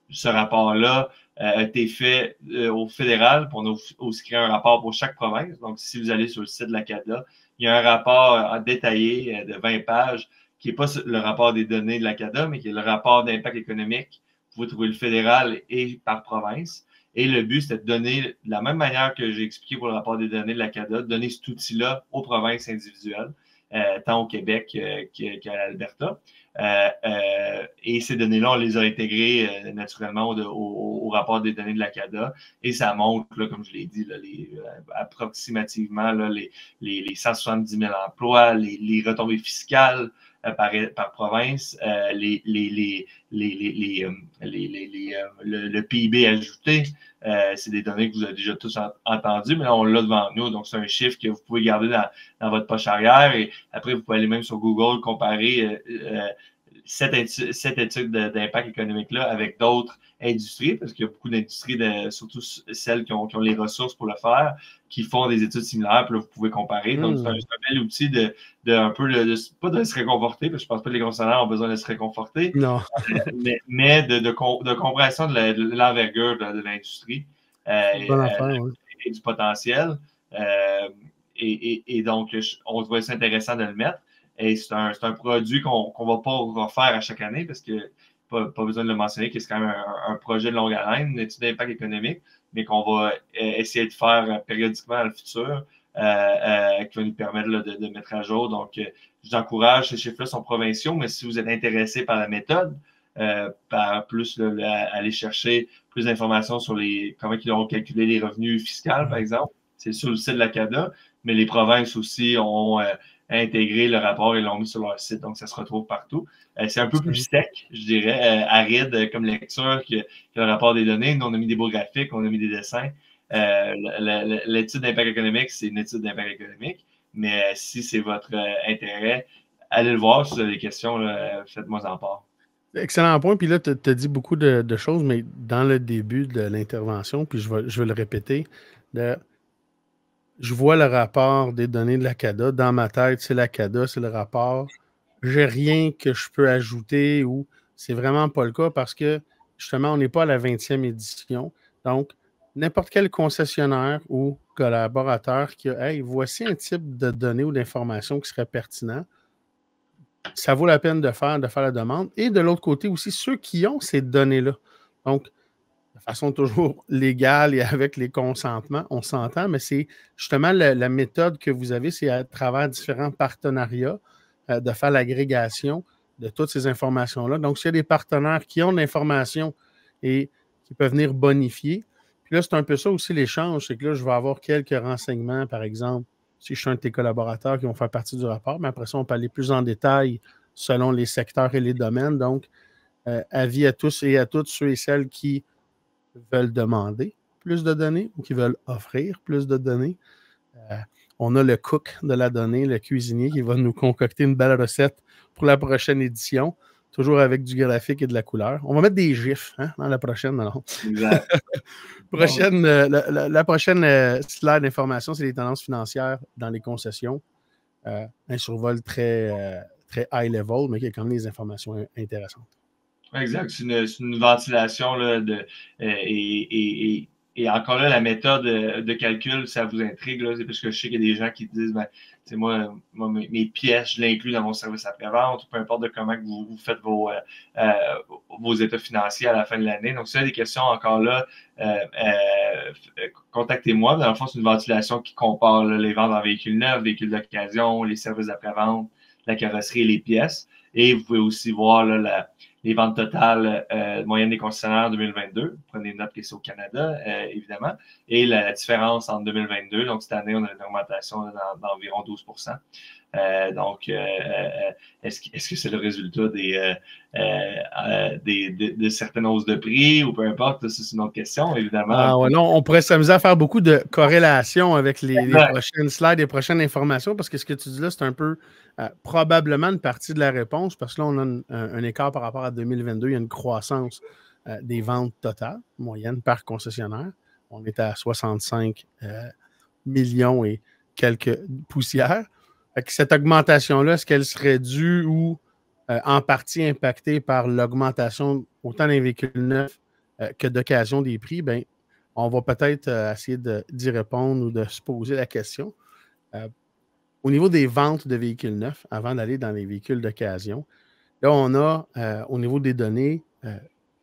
ce rapport-là a été fait au fédéral. Puis on a aussi créé un rapport pour chaque province. Donc, si vous allez sur le site de la CADA, il y a un rapport détaillé de 20 pages qui n'est pas le rapport des données de la CADA, mais qui est le rapport d'impact économique. Vous pouvez trouver le fédéral et par province. Et le but, c'était de donner, de la même manière que j'ai expliqué pour le rapport des données de la CADA, de donner cet outil-là aux provinces individuelles tant au Québec qu'à l'Alberta. Et ces données-là, on les a intégrées naturellement au rapport des données de la CADA. Et ça montre, là, comme je l'ai dit, là, approximativement là, les 170 000 emplois, les retombées fiscales par province, le PIB ajouté. C'est des données que vous avez déjà tous entendues, mais là, on l'a devant nous. Donc, c'est un chiffre que vous pouvez garder dans votre poche arrière. Et après, vous pouvez aller même sur Google, comparer cette étude d'impact économique-là avec d'autres industries, parce qu'il y a beaucoup d'industries, surtout celles qui ont les ressources pour le faire, qui font des études similaires, puis là, vous pouvez comparer. Donc, c'est un bel outil un peu, pas de se réconforter, parce que je ne pense pas que les concessionnaires ont besoin de se réconforter, non. mais de compréhension de l'envergure de l'industrie et du potentiel. Et donc, on trouvait ça intéressant de le mettre. Et c'est un produit qu'on ne va pas refaire à chaque année parce que pas besoin de le mentionner, que c'est quand même un projet de longue haleine, une étude d'impact économique, mais qu'on va essayer de faire périodiquement dans le futur, qui va nous permettre là, de mettre à jour. Donc, je vous encourage, ces chiffres-là sont provinciaux, mais si vous êtes intéressé par la méthode, par plus aller chercher plus d'informations sur comment ils ont calculé les revenus fiscaux, par exemple, c'est sur le site de la CADA, mais les provinces aussi ont intégré le rapport et l'ont mis sur leur site, donc ça se retrouve partout. C'est un peu plus sec, je dirais, aride comme lecture que le rapport des données. Nous, on a mis des beaux graphiques, on a mis des dessins. L'étude d'impact économique, c'est une étude d'impact économique, mais si c'est votre intérêt, allez le voir. Si vous avez des questions, faites-moi en part. Excellent point. Puis là, tu as dit beaucoup de choses, mais dans le début de l'intervention, puis je vais le répéter, je vois le rapport des données de la CADA. Dans ma tête, c'est la CADA, c'est le rapport. J'ai rien que je peux ajouter ou c'est vraiment pas le cas parce que, justement, on n'est pas à la 20e édition. Donc, n'importe quel concessionnaire ou collaborateur qui a « Hey, voici un type de données ou d'informations qui serait pertinent », ça vaut la peine de faire la demande. Et de l'autre côté aussi, ceux qui ont ces données-là. Donc, de façon toujours légale et avec les consentements, on s'entend, mais c'est justement la méthode que vous avez, c'est à travers différents partenariats de faire l'agrégation de toutes ces informations-là. Donc, s'il y a des partenaires qui ont de l'information et qui peuvent venir bonifier, puis là, c'est un peu ça aussi l'échange, c'est que là, je vais avoir quelques renseignements, par exemple, si je suis un de tes collaborateurs qui vont faire partie du rapport, mais après ça, on peut aller plus en détail selon les secteurs et les domaines. Donc, avis à tous et à toutes ceux et celles qui veulent demander plus de données ou qui veulent offrir plus de données. On a le cook de la donnée, le cuisinier, qui va nous concocter une belle recette pour la prochaine édition, toujours avec du graphique et de la couleur. On va mettre des gifs dans la prochaine. Non. Exact. La prochaine slide d'information, c'est les tendances financières dans les concessions. Un survol très, très high level, mais qui a quand même des informations intéressantes. Exact. C'est une ventilation là, et encore là, la méthode de calcul, ça vous intrigue. Là, c'est parce que je sais qu'il y a des gens qui disent moi, mes pièces, je l'inclus dans mon service après-vente, peu importe de comment que vous faites vos états financiers à la fin de l'année. Donc, si vous avez des questions encore là, contactez-moi. Dans le fond, c'est une ventilation qui compare là, les ventes en véhicules neufs, véhicules d'occasion, les services d'après-vente, la carrosserie et les pièces. Et vous pouvez aussi voir là, les ventes totales moyennes des concessionnaires en 2022. Prenez note que c'est au Canada, évidemment. Et la différence entre 2022. Donc, cette année, on a une augmentation d'environ 12%. Donc, est-ce que c'est le résultat de certaines hausses de prix ou peu importe? C'est une autre question, évidemment. Non, on pourrait s'amuser à faire beaucoup de corrélations avec les prochaines slides, les prochaines informations, parce que ce que tu dis là, c'est un peu probablement une partie de la réponse, parce que là, on a un écart par rapport à 2022. Il y a une croissance des ventes totales, moyennes par concessionnaire. On est à 65 millions et quelques poussières. Cette augmentation-là, est-ce qu'elle serait due ou en partie impactée par l'augmentation autant des véhicules neufs que d'occasion des prix? Bien, on va peut-être essayer d'y répondre ou de se poser la question. Au niveau des ventes de véhicules neufs, avant d'aller dans les véhicules d'occasion, là, on a, au niveau des données,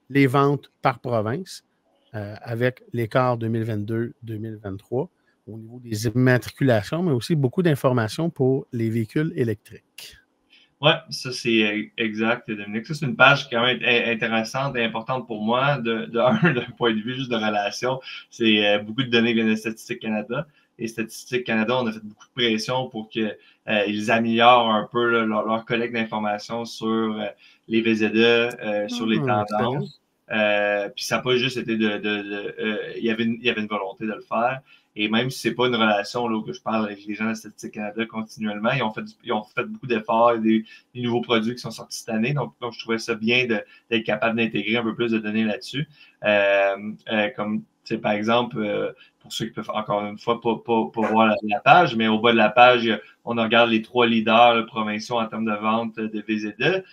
les ventes par province avec l'écart 2022-2023. au niveau des immatriculations, mais aussi beaucoup d'informations pour les véhicules électriques. Oui, ça c'est exact, Dominique. Ça, c'est une page quand même intéressante et importante pour moi. D'un point de vue juste de relation, c'est beaucoup de données viennent de Statistique Canada. Et Statistique Canada, on a fait beaucoup de pression pour qu'ils améliorent un peu là, leur collecte d'informations sur les VZE, sur les tendances. Puis ça n'a pas juste été il y avait une volonté de le faire. Et même si ce n'est pas une relation là, où je parle avec les gens de Statistique Canada continuellement, ils ont fait beaucoup d'efforts, des nouveaux produits qui sont sortis cette année. Donc je trouvais ça bien d'être capable d'intégrer un peu plus de données là-dessus. Comme par exemple, pour ceux qui peuvent encore une fois pas voir la page, mais au bas de la page, on regarde les 3 leaders provinciaux en termes de vente de VZE.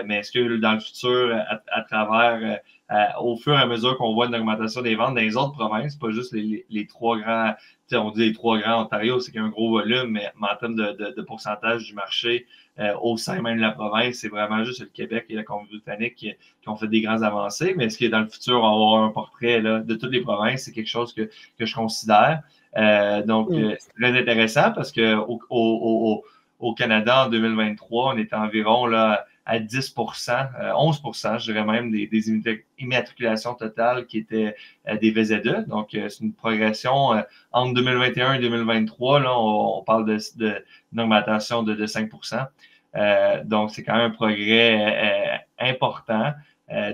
Mais est-ce que dans le futur, à travers au fur et à mesure qu'on voit une augmentation des ventes dans les autres provinces, pas juste les 3 grands, on dit les 3 grands Ontario, c'est qu'il y a un gros volume, mais en termes de pourcentage du marché au sein même de la province, c'est vraiment juste le Québec et la Colombie-Britannique qui ont fait des grandes avancées. Mais est-ce que dans le futur, on va avoir un portrait là, de toutes les provinces? C'est quelque chose que je considère. C'est très intéressant parce qu'au Canada, en 2023, on était environ là, à 10 11 je dirais même, des immatriculations totales qui étaient des VZE. Donc, c'est une progression entre 2021 et 2023. Là, on parle d'une augmentation de 5 donc, c'est quand même un progrès important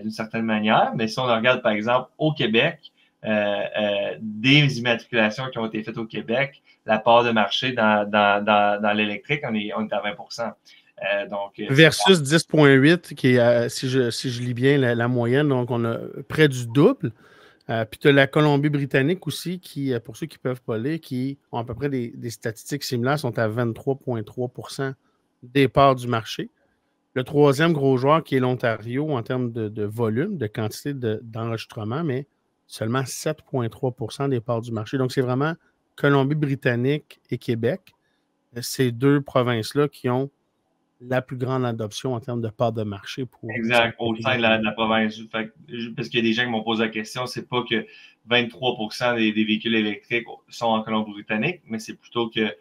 d'une certaine manière. Mais si on regarde, par exemple, au Québec, des immatriculations qui ont été faites au Québec, la part de marché dans l'électrique, on est à 20 versus 10,8, qui est, si je lis bien la moyenne, donc on a près du double. Puis tu as la Colombie-Britannique aussi, qui, pour ceux qui ne peuvent pas lire, qui ont à peu près des statistiques similaires, sont à 23,3 des parts du marché. Le troisième gros joueur, qui est l'Ontario, en termes de volume, de quantité d'enregistrement, mais seulement 7,3 des parts du marché. Donc, c'est vraiment Colombie-Britannique et Québec, ces 2 provinces-là qui ont la plus grande adoption en termes de part de marché. Exact, au sein de la province. Parce qu'il y a des gens qui m'ont posé la question, c'est pas que 23 des véhicules électriques sont en Colombie-Britannique, mais c'est plutôt que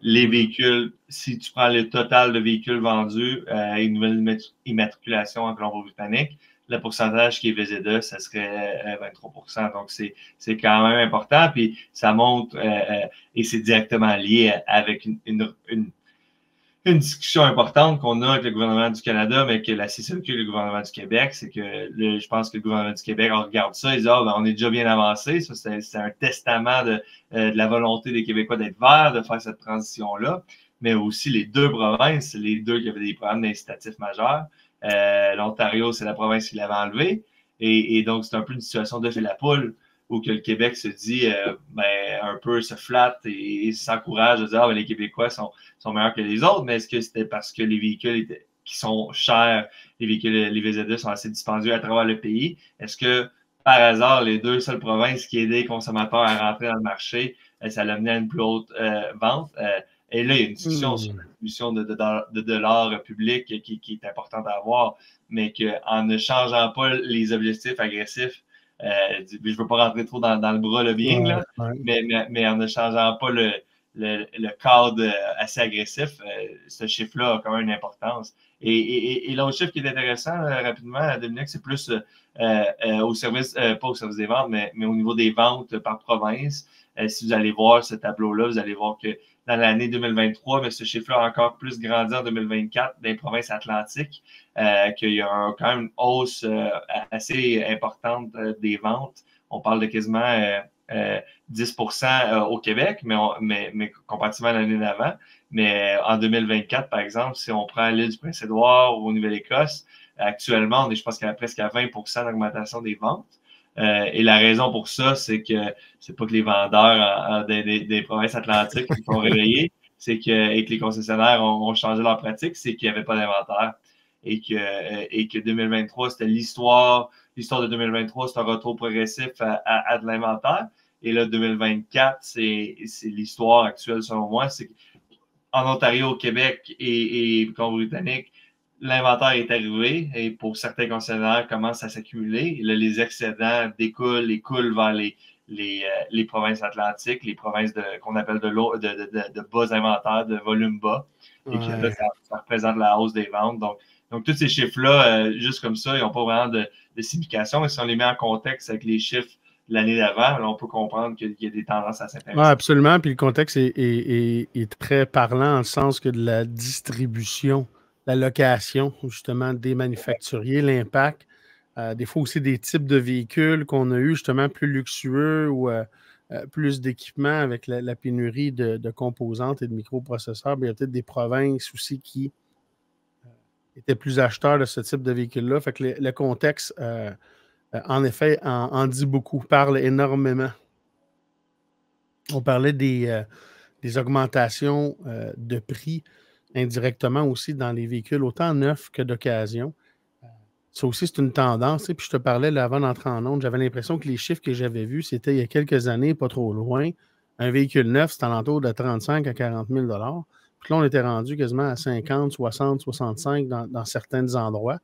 les véhicules, si tu prends le total de véhicules vendus à une nouvelle immatriculation en Colombie-Britannique, le pourcentage qui est VZE, ça serait 23 Donc, c'est quand même important. Puis, ça montre, et c'est directement lié avec une discussion importante qu'on a avec le gouvernement du Canada, mais que la CCQ et le gouvernement du Québec, c'est que je pense que le gouvernement du Québec regarde ça et dit on est déjà bien avancé. Ça, c'est un testament de la volonté des Québécois d'être verts, de faire cette transition-là. Mais aussi les 2 provinces, les 2 qui avaient des problèmes d'incitatifs majeurs. L'Ontario, c'est la province qui l'avait enlevé. Et donc, c'est un peu une situation de fait la poule, où que le Québec se dit, un peu se flatte et s'encourage à dire les Québécois sont meilleurs que les autres, mais est-ce que c'était parce que les véhicules qui sont chers, les VZE sont assez dispendieux à travers le pays? Est-ce que, par hasard, les 2 seules provinces qui aidaient les consommateurs à rentrer dans le marché, ça l'a mené à une plus haute vente? Et là, il y a une discussion sur la distribution de dollars publics qui est importante à avoir, mais qu'en ne changeant pas les objectifs agressifs, je ne veux pas rentrer trop dans le bras lobbying, là, mais en ne changeant pas le cadre assez agressif, ce chiffre-là a quand même une importance. Et l'autre chiffre qui est intéressant, rapidement, Dominique, c'est plus au service, pas au service des ventes, mais au niveau des ventes par province. Si vous allez voir ce tableau-là, vous allez voir que dans l'année 2023, mais ce chiffre-là a encore plus grandi en 2024 dans les provinces atlantiques, qu'il y a quand même une hausse assez importante des ventes. On parle de quasiment 10 au Québec, mais comparativement à l'année d'avant. Mais en 2024, par exemple, si on prend l'île du Prince-Édouard ou Nouvelle-Écosse, actuellement, on est, je pense, presque à 20 d'augmentation des ventes. Et la raison pour ça, c'est que c'est pas que les vendeurs des provinces atlantiques se sont réveillés, et que les concessionnaires ont changé leur pratique, c'est qu'il n'y avait pas d'inventaire. Et que 2023, c'était l'histoire de 2023, c'est un retour progressif à de l'inventaire. Et là, 2024, c'est l'histoire actuelle, selon moi. C'est qu'en Ontario, au Québec et Colombie-Britannique, l'inventaire est arrivé et pour certains concessionnaires, commence à s'accumuler. Là, les excédents découlent et coulent vers les provinces atlantiques, les provinces qu'on appelle de bas inventaires, de volume bas. Et que là, ça représente la hausse des ventes. Donc tous ces chiffres-là, juste comme ça, ils n'ont pas vraiment de signification. Mais si on les met en contexte avec les chiffres de l'année d'avant, là, on peut comprendre qu'il y a des tendances assez intéressantes. Oui, absolument. Puis le contexte est très parlant en le sens que de la distribution, la location, justement, des manufacturiers, l'impact. Des fois aussi des types de véhicules qu'on a eu justement plus luxueux ou plus d'équipements avec la pénurie de composantes et de microprocesseurs. Bien, il y a peut-être des provinces aussi qui étaient plus acheteurs de ce type de véhicules-là. Fait que le contexte, en effet, en dit beaucoup, parle énormément. On parlait des augmentations de prix indirectement aussi dans les véhicules, autant neufs que d'occasion. Ça aussi, c'est une tendance. Puis je te parlais là, avant d'entrer en onde, j'avais l'impression que les chiffres que j'avais vus, c'était il y a quelques années, pas trop loin. Un véhicule neuf, c'était alentour de 35 à 40 000 $. Puis là, on était rendu quasiment à 50, 60, 65 dans certains endroits.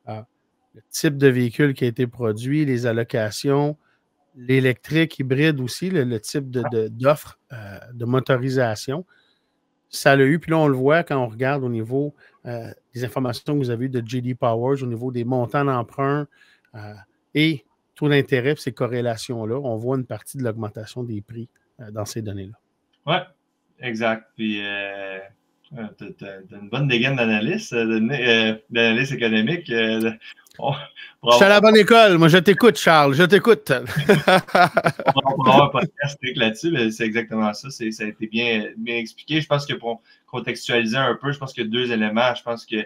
Le type de véhicule qui a été produit, les allocations, l'électrique hybride aussi, le type d'offre de motorisation. Ça l'a eu, puis là, on le voit quand on regarde au niveau des informations que vous avez eues de J.D. Powers, au niveau des montants d'emprunt et taux d'intérêt, puis ces corrélations-là, on voit une partie de l'augmentation des prix dans ces données-là. Oui, exact. Puis, tu as une bonne dégaine d'analyse économique. Je suis à la bonne école. Moi, je t'écoute, Charles. Je t'écoute. On va avoir un podcast là-dessus, mais c'est exactement ça. Ça a été bien expliqué. Je pense que pour contextualiser un peu, je pense qu'il y a deux éléments. Je pense que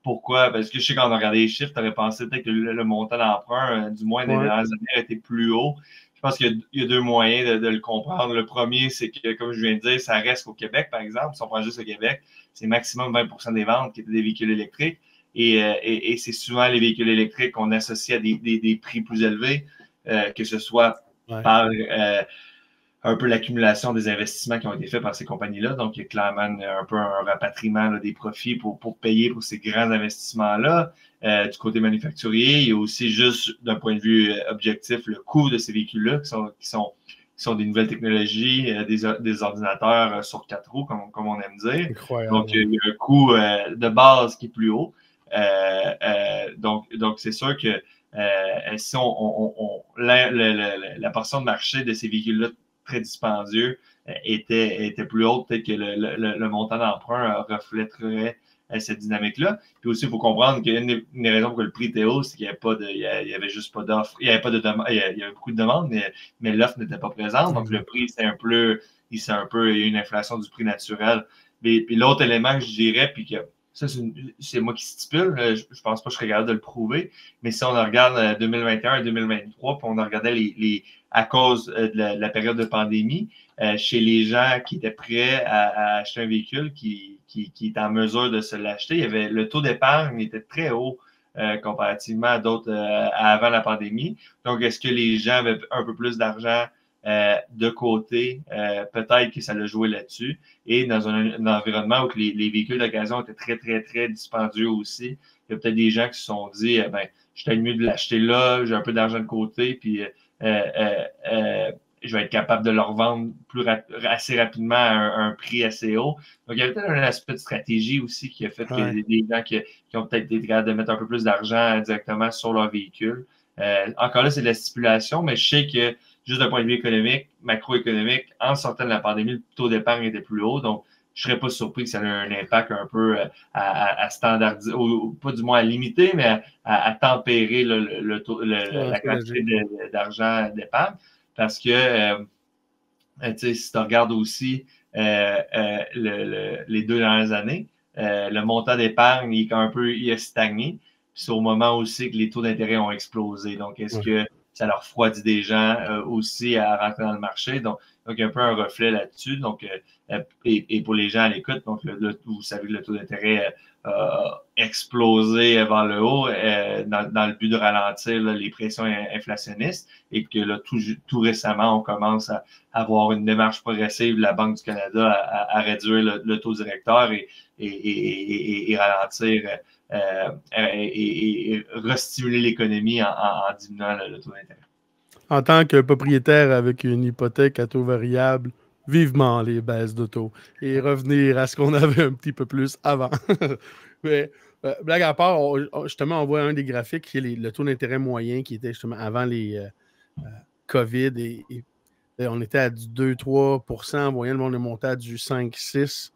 pourquoi? Parce que je sais quand on a regardé les chiffres, tu aurais pensé peut-être que le montant d'emprunt, du moins des dernières années, a été plus haut. Je pense qu'il y a deux moyens de le comprendre. Le premier, c'est que, comme je viens de dire, ça reste au Québec, par exemple. Si on prend juste le Québec, c'est maximum 20% des ventes qui étaient des véhicules électriques. Et c'est souvent les véhicules électriques qu'on associe à des prix plus élevés, que ce soit par un peu l'accumulation des investissements qui ont été faits par ces compagnies-là. Donc, il y a clairement un peu un rapatriement là, des profits pour payer pour ces grands investissements-là. Du côté manufacturier, il y a aussi juste, d'un point de vue objectif, le coût de ces véhicules-là qui sont des nouvelles technologies, des ordinateurs sur 4 roues, comme on aime dire. Incroyable. Donc, il y a un coût de base qui est plus haut. Donc, c'est sûr que si la portion de marché de ces véhicules-là très dispendieux était plus haute, peut-être que le montant d'emprunt reflèterait cette dynamique-là. Puis aussi, il faut comprendre qu'une des raisons pour que le prix était haut, c'est qu'il n'y avait juste pas d'offre. Il y avait pas de demande, il y avait beaucoup de demandes, mais l'offre n'était pas présente. Donc, le prix, il y a eu une inflation du prix naturel. Puis l'autre élément que je dirais, puis que ça, c'est moi qui stipule, je ne pense pas que je serais capable de le prouver, mais si on regarde 2021 et 2023, puis on regardait à cause de la période de pandémie, chez les gens qui étaient prêts à acheter un véhicule qui est en mesure de se l'acheter, le taux d'épargne était très haut comparativement à d'autres avant la pandémie. Donc, est-ce que les gens avaient un peu plus d'argent de côté, peut-être que ça l'a joué là-dessus. Et dans un environnement où les véhicules d'occasion étaient très, très, très dispendieux aussi, il y a peut-être des gens qui se sont dit, je t'aime mieux de l'acheter là, j'ai un peu d'argent de côté, puis je vais être capable de le revendre assez rapidement à un prix assez haut. Donc, il y avait peut-être un aspect de stratégie aussi qui a fait que des gens qui ont peut-être été capables de mettre un peu plus d'argent directement sur leur véhicule. Encore là, c'est de la stipulation, mais je sais que juste d'un point de vue économique, macroéconomique, en sortant de la pandémie, le taux d'épargne était plus haut. Donc, je ne serais pas surpris que ça ait un impact un peu à standardiser, ou pas du moins à limiter, mais à tempérer la quantité d'argent d'épargne. Parce que, si tu regardes aussi les 2 dernières années, le montant d'épargne, il a stagné. Puis c'est au moment aussi que les taux d'intérêt ont explosé. Donc, est-ce que ça leur refroidit des gens aussi à rentrer dans le marché? Donc, il y a un peu un reflet là-dessus. Donc, et pour les gens à l'écoute, donc vous savez que le taux d'intérêt a explosé vers le haut dans le but de ralentir les pressions inflationnistes et que là, tout récemment, on commence à avoir une démarche progressive de la Banque du Canada à réduire le taux directeur et ralentir et restimuler l'économie en diminuant le taux d'intérêt. En tant que propriétaire avec une hypothèque à taux variable, vivement les baisses d'auto et revenir à ce qu'on avait un petit peu plus avant. Mais, blague à part, justement, on voit un des graphiques qui est le taux d'intérêt moyen qui était justement avant les COVID et on était à du 2-3 en moyenne, on est monté à du 5-6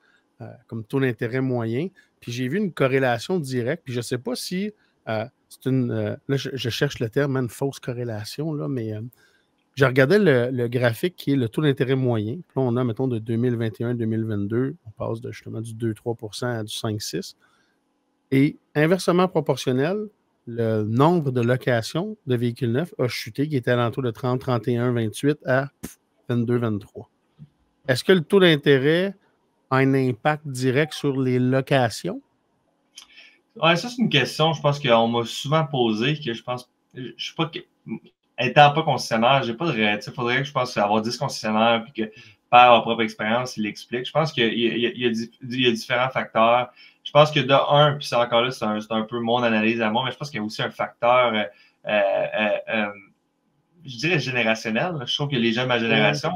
comme taux d'intérêt moyen. Puis j'ai vu une corrélation directe, puis je ne sais pas si c'est une. Là, je cherche le terme, une fausse corrélation, là, mais je regardais le graphique qui est le taux d'intérêt moyen. Puis là, on a, mettons, de 2021-2022, on passe de justement du 2-3 à du 5-6. Et inversement proportionnel, le nombre de locations de véhicules neufs a chuté, qui était à l'entour de 30, 31, 28 à 22, 23. Est-ce que le taux d'intérêt a un impact direct sur les locations? Ouais, ça, c'est une question, je pense qu'on m'a souvent posé, que je pense, je suis pas, étant pas concessionnaire, j'ai pas de réalité. Il faudrait que je pense avoir 10 concessionnaires, puis que par leur propre expérience, ils l'expliquent. Je pense qu'il y a différents facteurs. Je pense que de un, puis c'est encore là, c'est un peu mon analyse à moi, mais je pense qu'il y a aussi un facteur, je dirais générationnel. Je trouve que les gens de ma génération,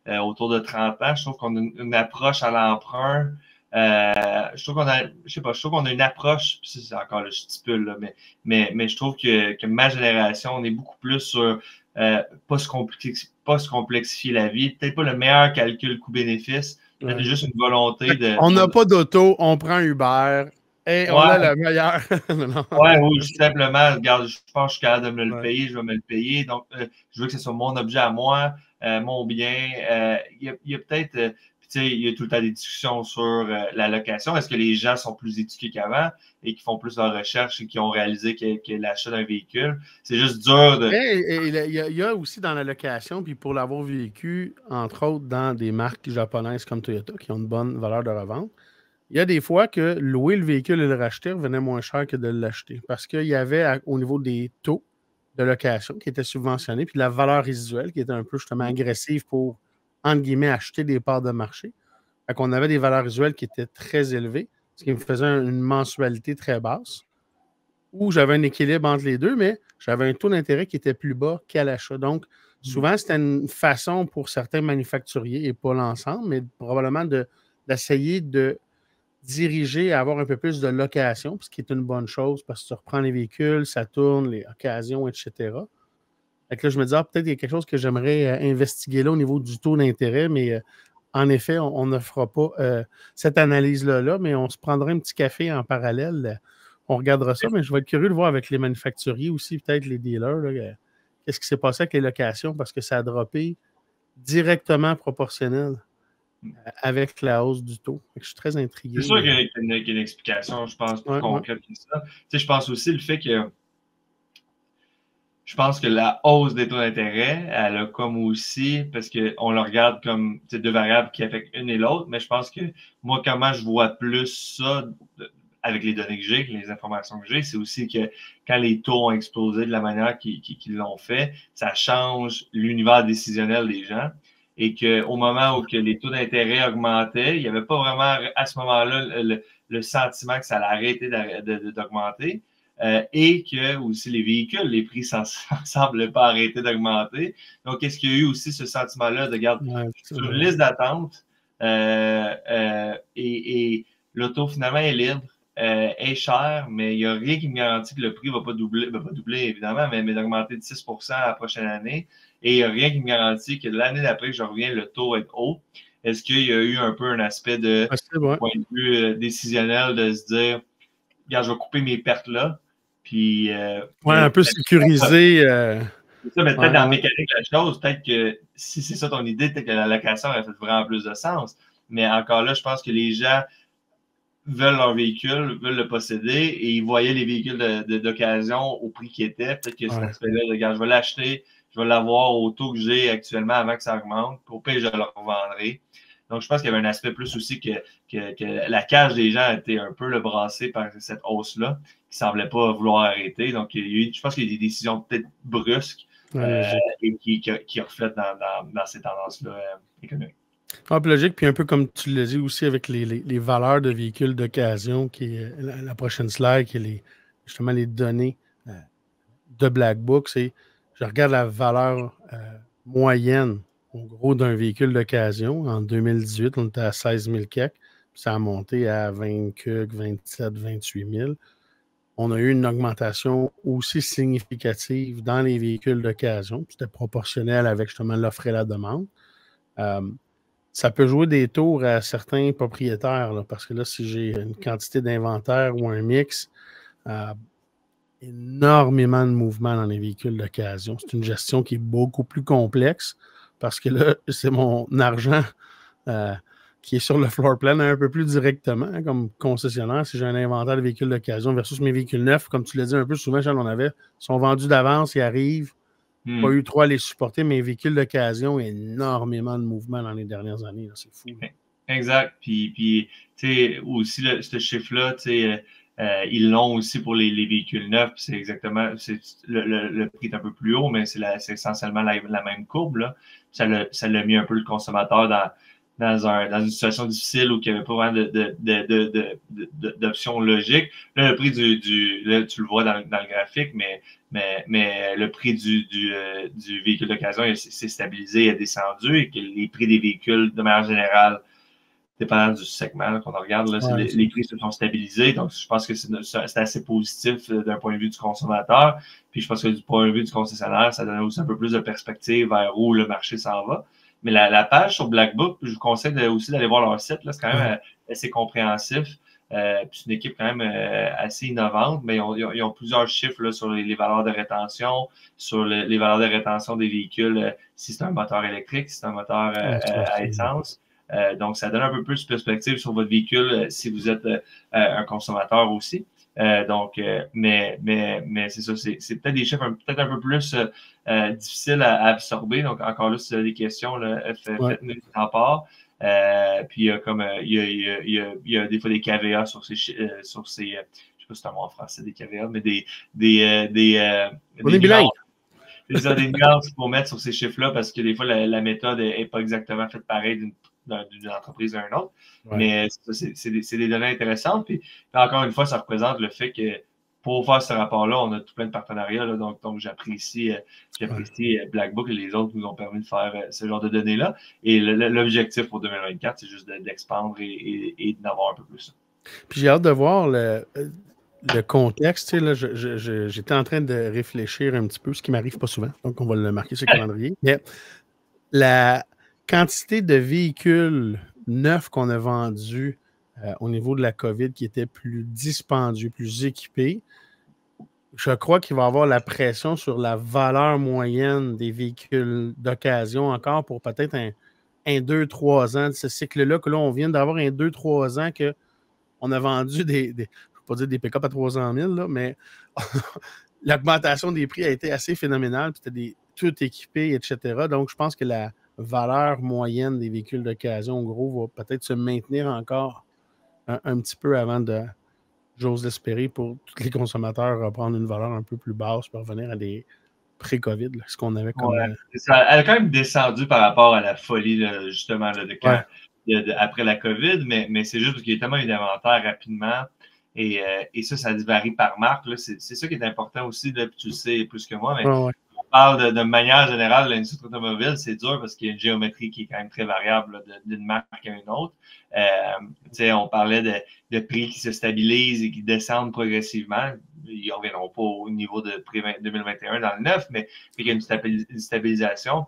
autour de 30 ans, je trouve qu'on a une approche à l'emprunt. Je trouve qu'on a, je sais pas, je trouve qu'on a une approche, c'est encore le stipule, là, mais je trouve que ma génération, on est beaucoup plus sur pas se complexifier la vie, peut-être pas le meilleur calcul coût-bénéfice, peut-être juste une volonté de. On n'a pas d'auto, on prend Uber et on a le meilleur. Ouais, oui, simplement, regarde, je pense que je suis capable de me le payer, je vais me le payer. Donc, je veux que ce soit mon objet à moi, mon bien. Il y a peut-être, tu sais, il y a tout le temps des discussions sur la location. Est-ce que les gens sont plus éduqués qu'avant et qui font plus de recherche et qui ont réalisé que l'achat d'un véhicule? C'est juste dur de. Il y a aussi dans la location, puis pour l'avoir vécu, entre autres, dans des marques japonaises comme Toyota qui ont une bonne valeur de revente, il y a des fois que louer le véhicule et le racheter revenait moins cher que de l'acheter parce qu'il y avait au niveau des taux de location qui étaient subventionnés, puis la valeur résiduelle qui était un peu justement agressive pour, entre guillemets, acheter des parts de marché. Fait qu'on avait des valeurs résiduelles qui étaient très élevées, ce qui me faisait une mensualité très basse, où j'avais un équilibre entre les deux, mais j'avais un taux d'intérêt qui était plus bas qu'à l'achat. Donc, souvent, c'était une façon pour certains manufacturiers, et pas l'ensemble, mais probablement d'essayer de diriger à avoir un peu plus de location, ce qui est une bonne chose parce que tu reprends les véhicules, ça tourne, les occasions, etc. Fait que là, je me disais, peut-être qu'il y a quelque chose que j'aimerais investiguer là au niveau du taux d'intérêt, mais en effet, on ne fera pas cette analyse-là, mais on se prendra un petit café en parallèle. On regardera ça, mais je vais être curieux de voir avec les manufacturiers aussi, peut-être les dealers, qu'est-ce qui s'est passé avec les locations parce que ça a droppé directement proportionnel avec la hausse du taux. Je suis très intrigué. C'est sûr qu'il y a une explication, je pense, plus concrète que ça. Tu sais, je pense aussi le fait que je pense que la hausse des taux d'intérêt, elle a comme aussi, parce qu'on le regarde comme deux variables qui affectent une et l'autre, mais je pense que moi, comment je vois plus ça avec les données que j'ai, les informations que j'ai, c'est aussi que quand les taux ont explosé de la manière qu'ils l'ont fait, ça change l'univers décisionnel des gens. Et qu'au moment où que les taux d'intérêt augmentaient, il n'y avait pas vraiment à ce moment-là le sentiment que ça allait arrêter d'augmenter. Et que aussi les véhicules, les prix ne semblent pas arrêter d'augmenter. Donc, est-ce qu'il y a eu aussi ce sentiment-là de garder sur une liste d'attente et l'auto finalement est libre, est cher, mais il n'y a rien qui me garantit que le prix ne va pas doubler évidemment, mais d'augmenter de 6 la prochaine année. Et il n'y a rien qui me garantit que l'année d'après que je reviens, le taux va être haut. Est-ce qu'il y a eu un peu un aspect de point de vue décisionnel de se dire, regarde, je vais couper mes pertes là. Puis, un peu sécurisé. C'est ça, mais peut-être dans la mécanique de la chose, peut-être que si c'est ça ton idée, peut-être que la location aurait fait vraiment plus de sens. Mais encore là, je pense que les gens veulent leur véhicule, veulent le posséder et ils voyaient les véhicules d'occasion au prix qui était. Peut-être que cet aspect-là, regarde, je vais l'acheter, je vais l'avoir au taux que j'ai actuellement avant que ça augmente. Pour payer, je le revendrai. Donc, je pense qu'il y avait un aspect plus aussi que la cage des gens a été un peu brassée par cette hausse-là qui ne semblait pas vouloir arrêter. Donc, je pense qu'il y a des décisions peut-être brusques et qui reflètent dans ces tendances-là économiques. Puis logique, puis un peu comme tu l'as dit aussi avec les valeurs de véhicules d'occasion, qui est la prochaine slide, qui est justement les données de Black Book, c'est je regarde la valeur moyenne, au gros, d'un véhicule d'occasion. En 2018, on était à 16 000 quelques, puis ça a monté à 20 quelques, 27 28 000. On a eu une augmentation aussi significative dans les véhicules d'occasion. C'était proportionnel avec justement l'offre et la demande. Ça peut jouer des tours à certains propriétaires, là, parce que là, si j'ai une quantité d'inventaire ou un mix, énormément de mouvements dans les véhicules d'occasion. C'est une gestion qui est beaucoup plus complexe parce que là, c'est mon argent qui est sur le floor plan un peu plus directement, hein, comme concessionnaire. Si j'ai un inventaire de véhicules d'occasion versus mes véhicules neufs, comme tu l'as dit un peu souvent, Charles, on avait, sont vendus d'avance, ils arrivent. Pas eu trop à les supporter, mais les véhicules d'occasion, énormément de mouvements dans les dernières années. C'est fou. Là. Exact. Puis tu sais, aussi, ce chiffre-là, tu sais, ils l'ont aussi pour les véhicules neufs. C'est exactement, le prix est un peu plus haut, mais c'est essentiellement la même courbe. Là. Ça l'a mis un peu le consommateur dans une situation difficile où il n'y avait pas vraiment d'options logiques. Là, le prix là, tu le vois dans le graphique, mais le prix du véhicule d'occasion s'est stabilisé, est descendu, et que les prix des véhicules, de manière générale, dépendant du segment qu'on regarde, là, ouais, les prix se sont stabilisés. Donc, je pense que c'est assez positif d'un point de vue du consommateur. Puis, je pense que du point de vue du concessionnaire, ça donne aussi un peu plus de perspective vers où le marché s'en va. Mais la page sur Black Book, je vous conseille aussi d'aller voir leur site. C'est quand même assez compréhensif. Puis c'est une équipe quand même assez innovante, mais ils ont plusieurs chiffres là, sur les valeurs de rétention, sur les valeurs de rétention des véhicules, si c'est un moteur électrique, si c'est un moteur à essence. Donc, ça donne un peu plus de perspective sur votre véhicule si vous êtes un consommateur aussi. Mais c'est ça, c'est peut-être des chiffres peut-être un peu plus difficiles à absorber. Donc, encore là, si vous avez des questions, faites-nous en part. Puis, il y a des fois des KVA sur ces je ne sais pas si c'est un mot en français, des KVA, mais des nuances pour mettre sur ces chiffres-là parce que des fois, la méthode n'est pas exactement faite pareil d'une entreprise à une autre. Ouais. Mais c'est des données intéressantes. Puis, encore une fois, ça représente le fait que pour faire ce rapport-là, on a tout plein de partenariats. Là, donc j'apprécie Black Book et les autres qui nous ont permis de faire ce genre de données-là. Et l'objectif pour 2024, c'est juste d'expandre et d'en avoir un peu plus. Puis j'ai hâte de voir le contexte. Tu sais, là, j'étais en train de réfléchir un petit peu, ce qui ne m'arrive pas souvent. Donc, on va le marquer sur le calendrier. Mais la quantité de véhicules neufs qu'on a vendus au niveau de la COVID qui étaient plus dispendieux, plus équipés, je crois qu'il va y avoir la pression sur la valeur moyenne des véhicules d'occasion encore pour peut-être un 2-3 ans de ce cycle-là, que là, on vient d'avoir un 2-3 ans qu'on a vendu je ne vais pas dire des pick-up à 300 000, là, mais l'augmentation des prix a été assez phénoménale, puis c'était tout équipé, etc. Donc, je pense que la valeur moyenne des véhicules d'occasion, en gros, va peut-être se maintenir encore un petit peu avant de, j'ose l'espérer, pour tous les consommateurs reprendre une valeur un peu plus basse pour revenir à des pré-COVID, là, ce qu'on avait comme... Ouais, elle a quand même descendu par rapport à la folie, là, justement, là, après la COVID, mais c'est juste parce qu'il y a tellement eu d'inventaire rapidement et ça varie par marque. C'est ça qui est important aussi, là, tu le sais plus que moi, mais on parle de manière générale de l'industrie automobile, c'est dur parce qu'il y a une géométrie qui est quand même très variable d'une marque à une autre. On parlait de prix qui se stabilisent et qui descendent progressivement. Ils ne reviendront pas au niveau de prix 2021 dans le neuf, mais il y a une stabilisation.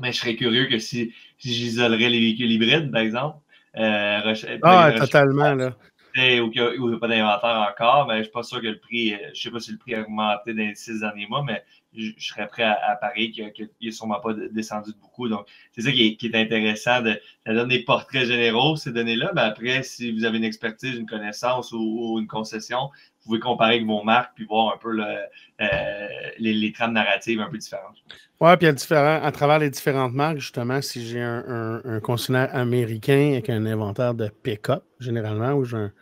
Mais je serais curieux que si j'isolerais les véhicules hybrides, par exemple. Totalement, là. Ou qu'il n'y a pas d'inventaire encore, mais je ne suis pas sûr que le prix, je ne sais pas si le prix a augmenté dans les 6 derniers mois, mais je serais prêt à parier qu'il n'est sûrement pas descendu de beaucoup. Donc, c'est ça qui est intéressant. Ça donne des portraits généraux, ces données-là, mais après, si vous avez une expertise, une connaissance ou une concession, vous pouvez comparer avec vos marques puis voir un peu les trames narratives un peu différentes. Oui, puis à travers les différentes marques, justement, si j'ai un concessionnaire américain avec un inventaire de pick-up, généralement, ou j'ai un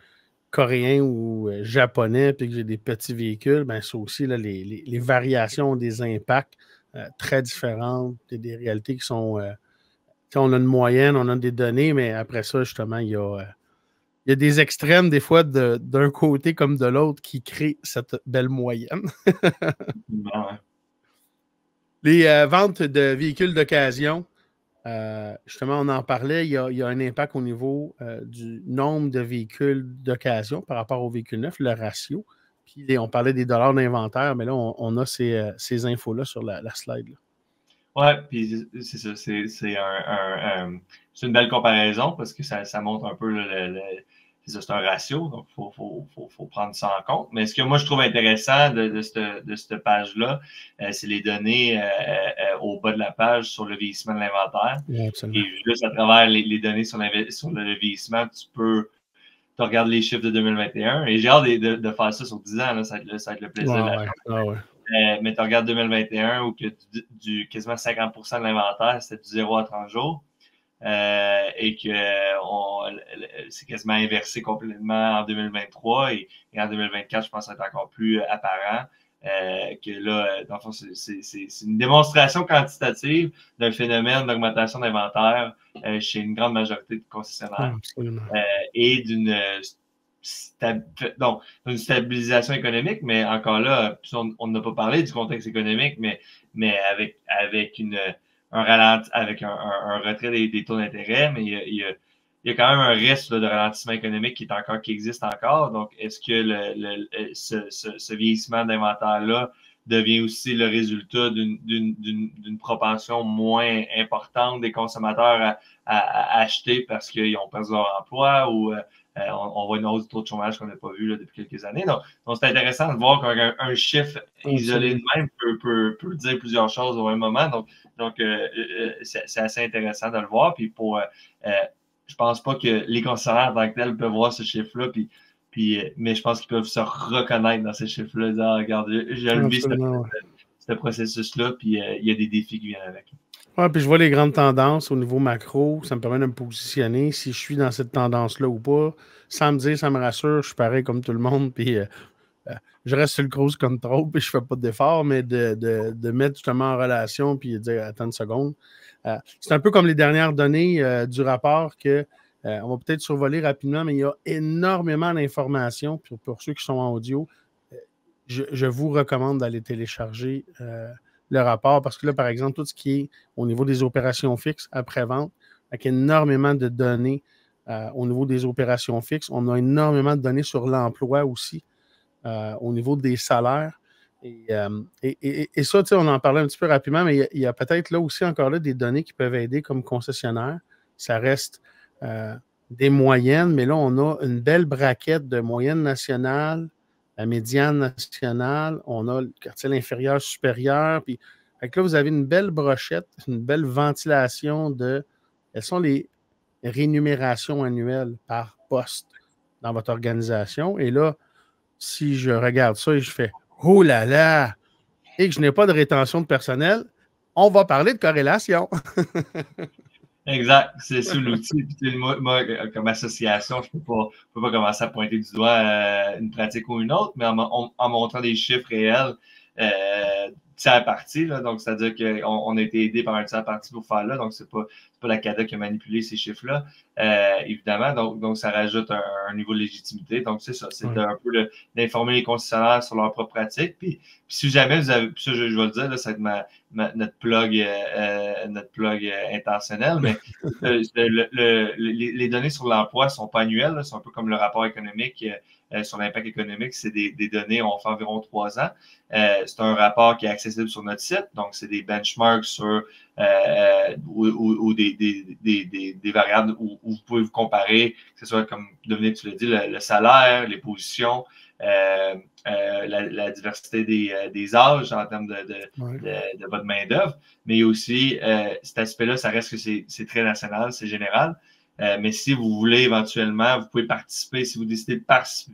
coréen ou japonais, puis que j'ai des petits véhicules, bien, ça aussi, là, les variations ont des impacts très différentes, des réalités qui sont... on a une moyenne, on a des données, mais après ça, justement, il y a des extrêmes, des fois, d'un côté comme de l'autre, qui créent cette belle moyenne. Les ventes de véhicules d'occasion, justement, on en parlait, il y a un impact au niveau du nombre de véhicules d'occasion par rapport aux véhicules neufs, le ratio. Puis on parlait des dollars d'inventaire, mais là, on a ces infos-là sur la slide. Là. Ouais, puis c'est ça, c'est une belle comparaison parce que ça montre un peu c'est un ratio, donc il faut prendre ça en compte. Mais ce que moi je trouve intéressant de cette page-là, c'est les données au bas de la page sur le vieillissement de l'inventaire. Oui, absolument. Et juste à travers les données sur le vieillissement, tu regardes les chiffres de 2021 et j'ai hâte de faire ça sur 10 ans, là, ça va être le plaisir de la faire. Ouais. Mais tu regardes 2021 où que quasiment 50% de l'inventaire, c'était du 0 à 30 jours. Et que c'est quasiment inversé complètement en 2023 et en 2024, je pense que c'est encore plus apparent que là, dans le fond, c'est une démonstration quantitative d'un phénomène d'augmentation d'inventaire chez une grande majorité de concessionnaires et d'une stabilisation économique, mais encore là, on n'a pas parlé du contexte économique, mais avec un retrait des taux d'intérêt, mais il y a quand même un risque de ralentissement économique qui existe encore. Donc, est-ce que ce vieillissement d'inventaire-là devient aussi le résultat d'une propension moins importante des consommateurs à acheter parce qu'ils ont perdu leur emploi ou on voit une hausse du taux de chômage qu'on n'a pas vu là, depuis quelques années. Donc c'est intéressant de voir qu'un chiffre isolé de même peut dire plusieurs choses au même moment. Donc c'est assez intéressant de le voir. Puis je pense pas que les concessionnaires en tant que tels peuvent voir ce chiffre-là. Mais je pense qu'ils peuvent se reconnaître dans ces chiffres-là. Dire, regarde, j'ai vu ce processus-là, puis il y a des défis qui viennent avec. Oui, puis je vois les grandes tendances au niveau macro. Ça me permet de me positionner si je suis dans cette tendance-là ou pas. Sans me dire, ça me rassure, je suis pareil comme tout le monde. Puis je reste sur le cruise control, puis je fais pas d'effort, mais de mettre justement en relation, puis de dire, attends une seconde. C'est un peu comme les dernières données du rapport que on va peut-être survoler rapidement, mais il y a énormément d'informations. Pour ceux qui sont en audio, je vous recommande d'aller télécharger le rapport parce que là, par exemple, tout ce qui est au niveau des opérations fixes après-vente, avec énormément de données au niveau des opérations fixes. On a énormément de données sur l'emploi aussi, au niveau des salaires. Et ça, on en parlait un petit peu rapidement, mais il y a peut-être là aussi encore là des données qui peuvent aider comme concessionnaire. Ça reste des moyennes, mais là, on a une belle braquette de moyenne nationale, la médiane nationale, on a le quartile inférieur supérieur. Puis, là, vous avez une belle brochette, une belle ventilation de quelles sont les rémunérations annuelles par poste dans votre organisation. Et là, si je regarde ça et je fais « Oh là là! » et que je n'ai pas de rétention de personnel, on va parler de corrélation. Exact, c'est sous l'outil. Moi, comme association, je ne peux pas commencer à pointer du doigt une pratique ou une autre, mais en montrant des chiffres réels, tiers partie, là, donc c'est-à-dire qu'on a été aidé par un tiers parti pour faire là, donc c'est pas la CADA qui a manipulé ces chiffres-là, évidemment, donc ça rajoute un niveau de légitimité, donc c'est ça, c'est un peu d'informer les concessionnaires sur leur propre pratique, puis si jamais vous avez, puis ça je vais le dire, là, ça va être notre plug intentionnel, mais les données sur l'emploi ne sont pas annuelles, c'est un peu comme le rapport économique sur l'impact économique, c'est des données, on fait environ 3 ans. C'est un rapport qui est accessible sur notre site, donc c'est des benchmarks sur ou des variables où vous pouvez vous comparer, que ce soit comme Dominique, tu l'as dit, le salaire, les positions, la diversité des âges en termes de votre main-d'œuvre, mais aussi cet aspect-là, ça reste que c'est très national, c'est général. Mais si vous voulez éventuellement, vous pouvez participer. Si vous décidez de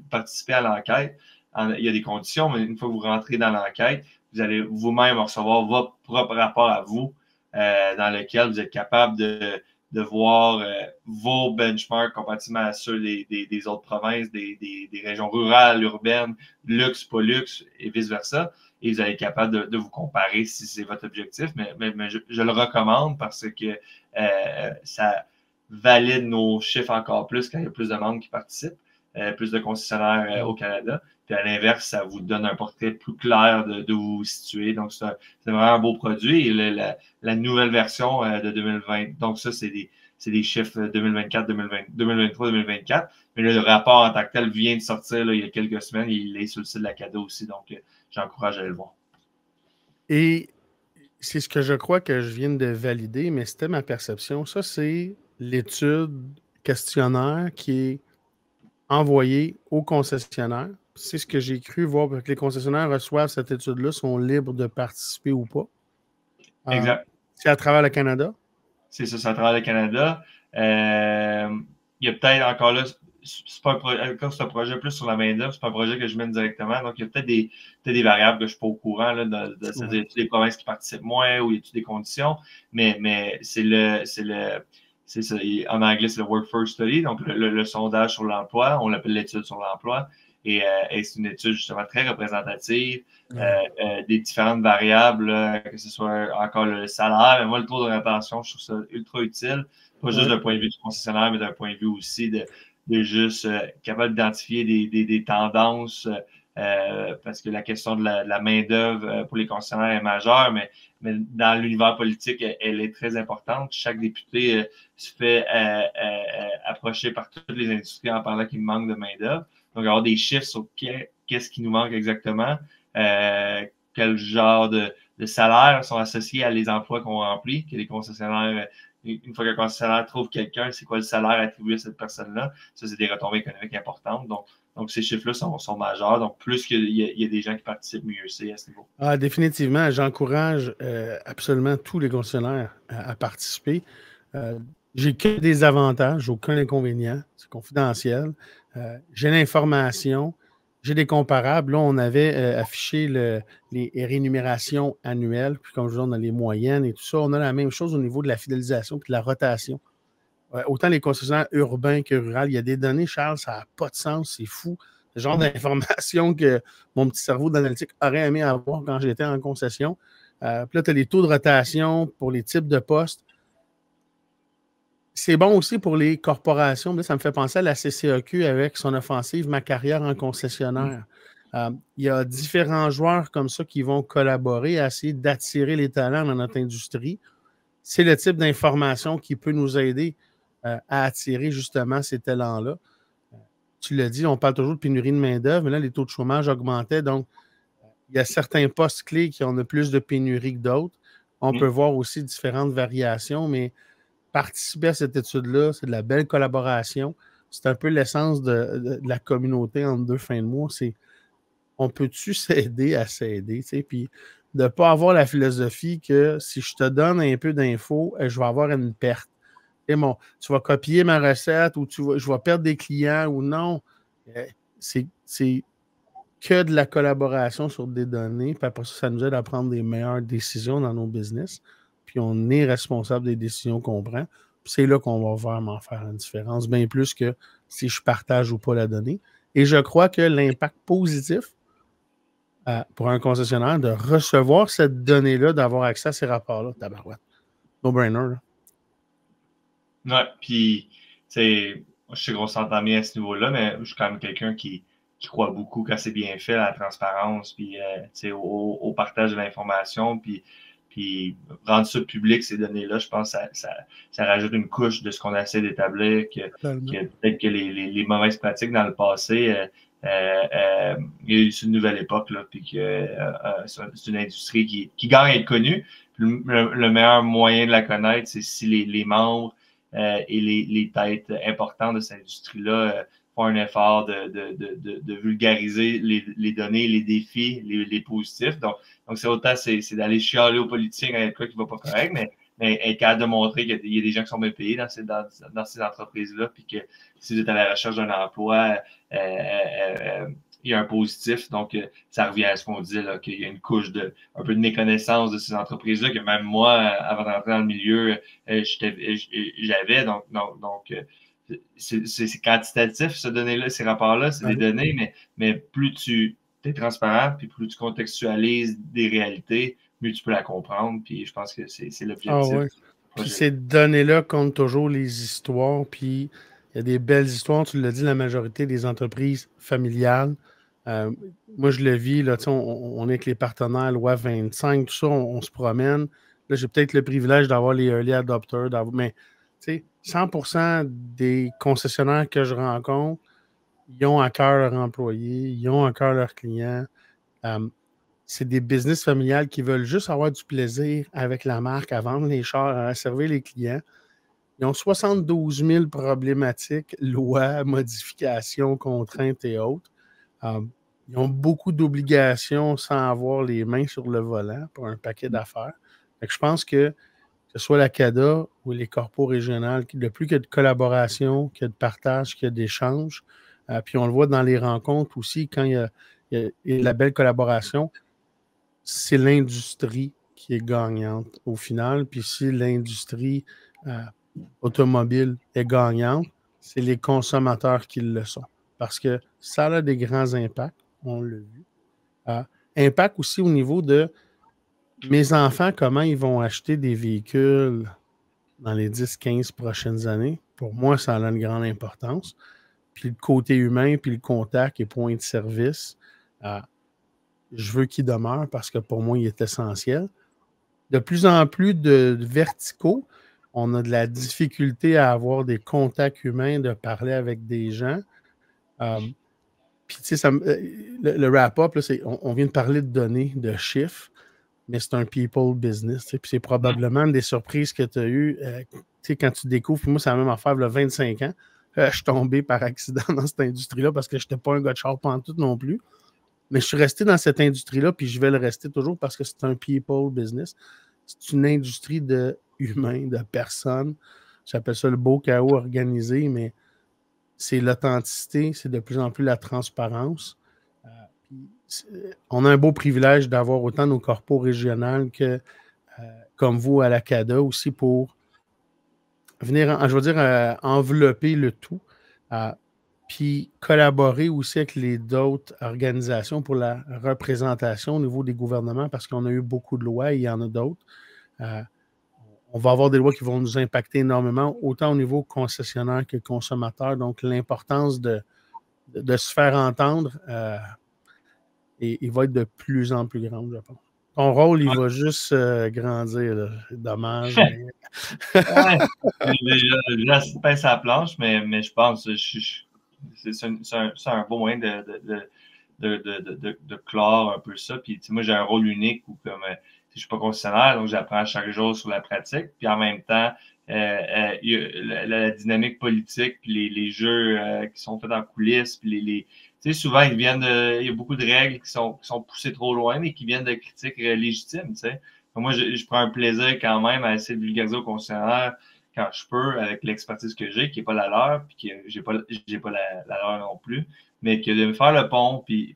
participer à l'enquête, il y a des conditions, mais une fois que vous rentrez dans l'enquête, vous allez vous-même recevoir votre propre rapport à vous dans lequel vous êtes capable de voir vos benchmarks comparativement à ceux des autres provinces, des régions rurales, urbaines, luxe, pas luxe, et vice-versa. Et vous allez être capable de vous comparer si c'est votre objectif. Mais je le recommande parce que ça valide nos chiffres encore plus quand il y a plus de membres qui participent, plus de concessionnaires au Canada. Puis à l'inverse, ça vous donne un portrait plus clair de où vous vous situez. Donc, c'est vraiment un beau produit. Et la nouvelle version de 2020, donc ça, c'est des chiffres 2024, 2023, 2024. Mais là, le rapport en tant que tel vient de sortir là, il y a quelques semaines. Il est sur le site de la CADA aussi. Donc, j'encourage à aller le voir. Et c'est ce que je crois que je viens de valider, mais c'était ma perception. Ça, c'est l'étude questionnaire qui est envoyée aux concessionnaires. C'est ce que j'ai cru voir, que les concessionnaires reçoivent cette étude-là, sont libres de participer ou pas. Exact. C'est à travers le Canada? C'est ça, c'est à travers le Canada. Il y a peut-être encore là, c'est pas un projet plus sur la main-d'œuvre, c'est pas un projet que je mène directement. Donc, il y a peut-être des variables que je ne suis pas au courant. C'est-à-dire, des provinces qui participent moins ou il y a des conditions. Mais c'est ça. En anglais, c'est le Workforce Study, donc le sondage sur l'emploi. On l'appelle l'étude sur l'emploi. Et c'est une étude justement très représentative des différentes variables, que ce soit encore le salaire. Mais moi, le taux de rétention, je trouve ça ultra utile. Pas juste d'un point de vue du concessionnaire, mais d'un point de vue aussi de juste capable d'identifier des tendances parce que la question de la main-d'œuvre pour les concessionnaires est majeure, mais dans l'univers politique, elle est très importante. Chaque député se fait approcher par toutes les industries en parlant qu'il manque de main-d'œuvre. Donc, avoir des chiffres sur qu'est-ce qui nous manque exactement, quel genre de salaires sont associés à les emplois qu'on remplit, que les concessionnaires, une fois qu'un concessionnaire trouve quelqu'un, c'est quoi le salaire attribué à cette personne-là? Ça, c'est des retombées économiques importantes. Donc ces chiffres-là sont majeurs. Donc, plus qu'il y a des gens qui participent, mieux c'est à ce niveau. Ah, définitivement. J'encourage absolument tous les concessionnaires à participer. J'ai que des avantages, aucun inconvénient. C'est confidentiel. J'ai l'information, j'ai des comparables. Là, on avait affiché les rémunérations annuelles, puis comme je vous dis, on a les moyennes et tout ça. On a la même chose au niveau de la fidélisation et de la rotation. Autant les concessionnaires urbains que ruraux, il y a des données, Charles, ça n'a pas de sens, c'est fou. Le genre d'information que mon petit cerveau d'analytique aurait aimé avoir quand j'étais en concession. Puis là, tu as les taux de rotation pour les types de postes. C'est bon aussi pour les corporations. Là, ça me fait penser à la CCAQ avec son offensive « Ma carrière en concessionnaire ». Il y a différents joueurs comme ça qui vont collaborer à essayer d'attirer les talents dans notre industrie. C'est le type d'information qui peut nous aider à attirer justement ces talents-là. Tu l'as dit, on parle toujours de pénurie de main-d'œuvre, mais là, les taux de chômage augmentaient. Donc, il y a certains postes clés qui ont le plus de pénurie que d'autres. On peut voir aussi différentes variations, mais participer à cette étude-là, c'est de la belle collaboration. C'est un peu l'essence de la communauté entre deux fins de mois. C'est on peut-tu s'aider à s'aider? Puis de ne pas avoir la philosophie que si je te donne un peu d'infos, je vais avoir une perte. Et bon, tu vas copier ma recette ou je vais perdre des clients ou non. C'est que de la collaboration sur des données. Puis après ça, ça nous aide à prendre des meilleures décisions dans nos business. Puis on est responsable des décisions qu'on prend. Puis c'est là qu'on va vraiment faire une différence, bien plus que si je partage ou pas la donnée. Et je crois que l'impact positif pour un concessionnaire de recevoir cette donnée-là, d'avoir accès à ces rapports-là, tabarouette. No-brainer, là. Ouais, puis, je sais qu'on s'entend bien à ce niveau-là, mais je suis quand même quelqu'un qui croit beaucoup quand c'est bien fait, à la transparence, puis au partage de l'information, puis rendre ça public, ces données-là, je pense que ça rajoute une couche de ce qu'on essaie d'établir, que peut-être que les mauvaises pratiques dans le passé, il y a eu une nouvelle époque, là, puis que c'est une industrie qui gagne à être connue. Le meilleur moyen de la connaître, c'est si les membres et les têtes importantes de cette industrie-là font un effort de vulgariser les données, les défis, les positifs. Donc c'est autant c'est d'aller chialer aux politiciens quand il y a quoi qui ne va pas correct, mais être capable de montrer qu'il y a des gens qui sont bien payés dans ces entreprises-là, puis que si vous êtes à la recherche d'un emploi, il y a un positif. Donc, ça revient à ce qu'on disait, là, qu'il y a une couche un peu de méconnaissance de ces entreprises-là, que même moi, avant d'entrer dans le milieu, j'avais. Donc c'est quantitatif, ces rapports-là, c'est des données, mais plus tu es transparent, puis plus tu contextualises des réalités, mieux tu peux la comprendre. Puis je pense que c'est l'objectif. Ah ouais. Puis ces données-là comptent toujours les histoires, puis il y a des belles histoires. Tu l'as dit, la majorité des entreprises familiales Moi, je le vis, là, on est avec les partenaires Loi 25, tout ça, on se promène. Là, j'ai peut-être le privilège d'avoir les early adopters, mais 100% des concessionnaires que je rencontre, ils ont à cœur leurs employés, ils ont à cœur leurs clients. C'est des business familiales qui veulent juste avoir du plaisir avec la marque, à vendre les chars, à servir les clients. Ils ont 72 000 problématiques, lois, modifications, contraintes et autres. Ils ont beaucoup d'obligations sans avoir les mains sur le volant pour un paquet d'affaires. Je pense que ce soit la CADA ou les corpos régionales, le plus qu'il y a de collaboration, qu'il y a de partage, qu'il y a d'échanges, puis on le voit dans les rencontres aussi, quand il y a de la belle collaboration, c'est l'industrie qui est gagnante au final. Puis si l'industrie automobile est gagnante, c'est les consommateurs qui le sont. Parce que ça a des grands impacts, on l'a vu. Impact aussi au niveau de mes enfants, comment ils vont acheter des véhicules dans les 10-15 prochaines années. Pour moi, ça a une grande importance. Puis le côté humain, puis le contact et point de service, je veux qu'il demeure parce que pour moi, il est essentiel. De plus en plus de verticaux, on a de la difficulté à avoir des contacts humains, de parler avec des gens. Puis, tu sais, le wrap-up, on vient de parler de données, de chiffres, mais c'est un people business. Puis c'est probablement des surprises que tu as eues quand tu découvres. Puis moi, c'est la même affaire, il y a 25 ans. Je suis tombé par accident dans cette industrie-là parce que je n'étais pas un gars de char pantoute non plus. Mais je suis resté dans cette industrie-là, puis je vais le rester toujours parce que c'est un people business. C'est une industrie d'humains, de personnes. J'appelle ça le beau chaos organisé, mais c'est l'authenticité, c'est de plus en plus la transparence. On a un beau privilège d'avoir autant nos corpos régionales que, comme vous, à la CADA aussi, pour venir, envelopper le tout. Puis collaborer aussi avec d'autres organisations pour la représentation au niveau des gouvernements, parce qu'on a eu beaucoup de lois et il y en a d'autres. On va avoir des lois qui vont nous impacter énormément, autant au niveau concessionnaire que consommateur. Donc, l'importance de se faire entendre, il va être de plus en plus grande, je pense. Ton rôle, il va juste grandir, là. Dommage. Déjà, c'est pas sa planche, mais je pense que c'est un beau moyen de clore un peu ça. Puis, moi, j'ai un rôle unique où, comme je ne suis pas concessionnaire, donc j'apprends chaque jour sur la pratique. Puis, en même temps, il y a la dynamique politique, puis les jeux qui sont faits en coulisses, puis tu sais, souvent, il y a beaucoup de règles qui sont poussées trop loin, mais qui viennent de critiques légitimes, tu sais. Donc, moi, je prends un plaisir quand même à essayer de vulgariser aux concessionnaires quand je peux, avec l'expertise que j'ai, qui n'est pas la leur, puis que j'ai pas la leur non plus, mais que de me faire le pont, puis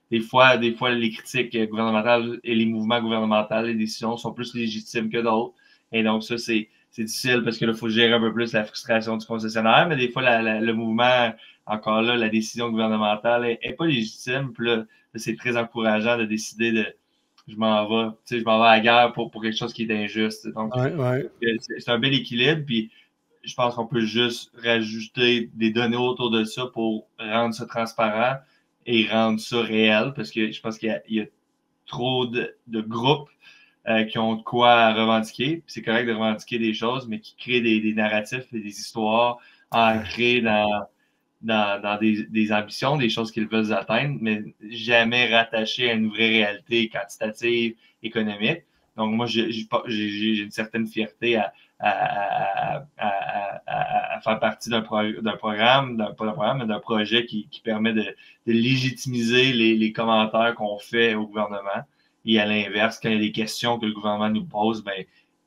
des fois, les critiques gouvernementales et les mouvements gouvernementaux, les décisions sont plus légitimes que d'autres. Et donc, ça, c'est difficile parce que là, il faut gérer un peu plus la frustration du concessionnaire, mais des fois, le mouvement, encore là, la décision gouvernementale n'est pas légitime. Puis là, c'est très encourageant de décider de je m'en vais à la guerre pour quelque chose qui est injuste. Donc, c'est un bel équilibre. Puis, je pense qu'on peut juste rajouter des données autour de ça pour rendre ça transparent et rendre ça réel. Parce que je pense qu'il y a trop de groupes qui ont de quoi revendiquer. Puis c'est correct de revendiquer des choses, mais qui créent des narratifs et des histoires ancrées dans des ambitions, des choses qu'ils veulent atteindre, mais jamais rattachées à une vraie réalité quantitative, économique. Donc, moi, j'ai une certaine fierté à faire partie d'un programme, mais d'un projet qui permet de légitimiser les commentaires qu'on fait au gouvernement. Et à l'inverse, quand il y a des questions que le gouvernement nous pose, ben,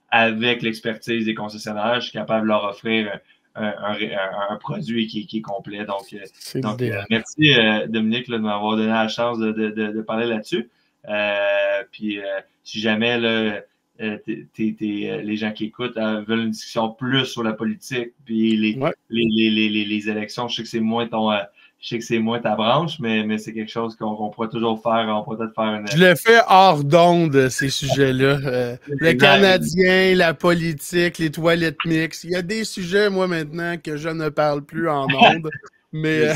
avec l'expertise des concessionnaires, je suis capable de leur offrir un produit qui est complet. Donc merci Dominique de m'avoir donné la chance de parler là-dessus. Puis si jamais les gens qui écoutent veulent une discussion plus sur la politique puis les élections, je sais que c'est moins ta branche, mais c'est quelque chose qu'on pourrait toujours faire. On pourrait peut-être faire une... Je le fais hors d'onde, ces sujets-là. Le Canadien, la politique, les toilettes mixtes. Il y a des sujets, moi, maintenant, que je ne parle plus en onde. Mais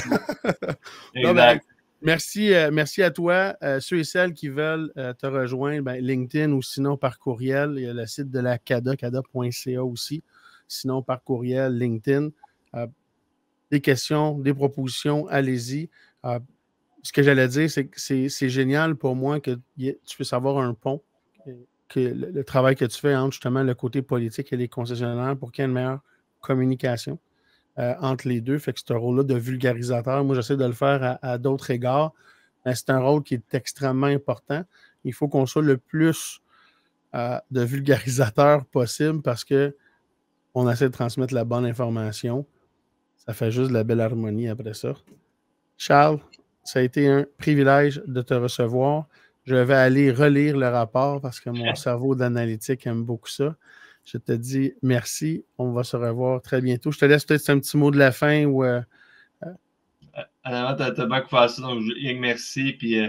Merci à toi. Ceux et celles qui veulent te rejoindre, LinkedIn ou sinon par courriel. Il y a le site de la CADA, cada.ca aussi. Sinon par courriel, LinkedIn. Des questions, des propositions, allez-y. Ce que j'allais dire, c'est que c'est génial pour moi que tu puisses avoir un pont, que le travail que tu fais entre justement le côté politique et les concessionnaires pour qu'il y ait une meilleure communication entre les deux. Fait que c'est un rôle-là de vulgarisateur. Moi, j'essaie de le faire à d'autres égards. Mais c'est un rôle qui est extrêmement important. Il faut qu'on soit le plus de vulgarisateur possible parce qu'on essaie de transmettre la bonne information. Ça fait juste de la belle harmonie après ça. Charles, ça a été un privilège de te recevoir. Je vais aller relire le rapport parce que mon cerveau d'analytique aime beaucoup ça. Je te dis merci. On va se revoir très bientôt. Je te laisse peut-être un petit mot de la fin ou. Honnêtement, t'as bien couvert ça. Donc, merci. Puis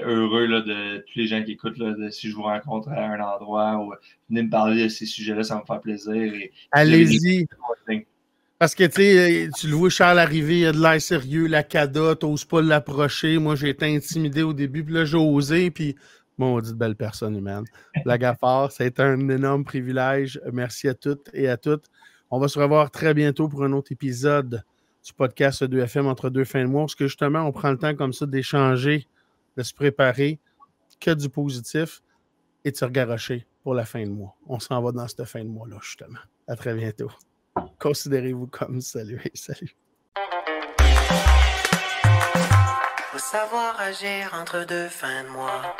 heureux là, de tous les gens qui écoutent. Là, si je vous rencontre à un endroit ou venez me parler de ces sujets-là, ça va me faire plaisir. Allez-y. Parce que tu le vois, Charles arriver, il a de l'air sérieux, la CADA, t'oses pas l'approcher. Moi, j'ai été intimidé au début, puis là, j'ai osé, puis maudite belle personne humaine. Blague à part, ça a été un énorme privilège. Merci à toutes et à toutes. On va se revoir très bientôt pour un autre épisode du podcast 2FM entre deux fins de mois, parce que justement, on prend le temps comme ça d'échanger, de se préparer, que du positif, et de se regarrocher pour la fin de mois. On s'en va dans cette fin de mois-là, justement. À très bientôt. Considérez-vous comme salut. Salut. Faut savoir agir entre deux fins de mois.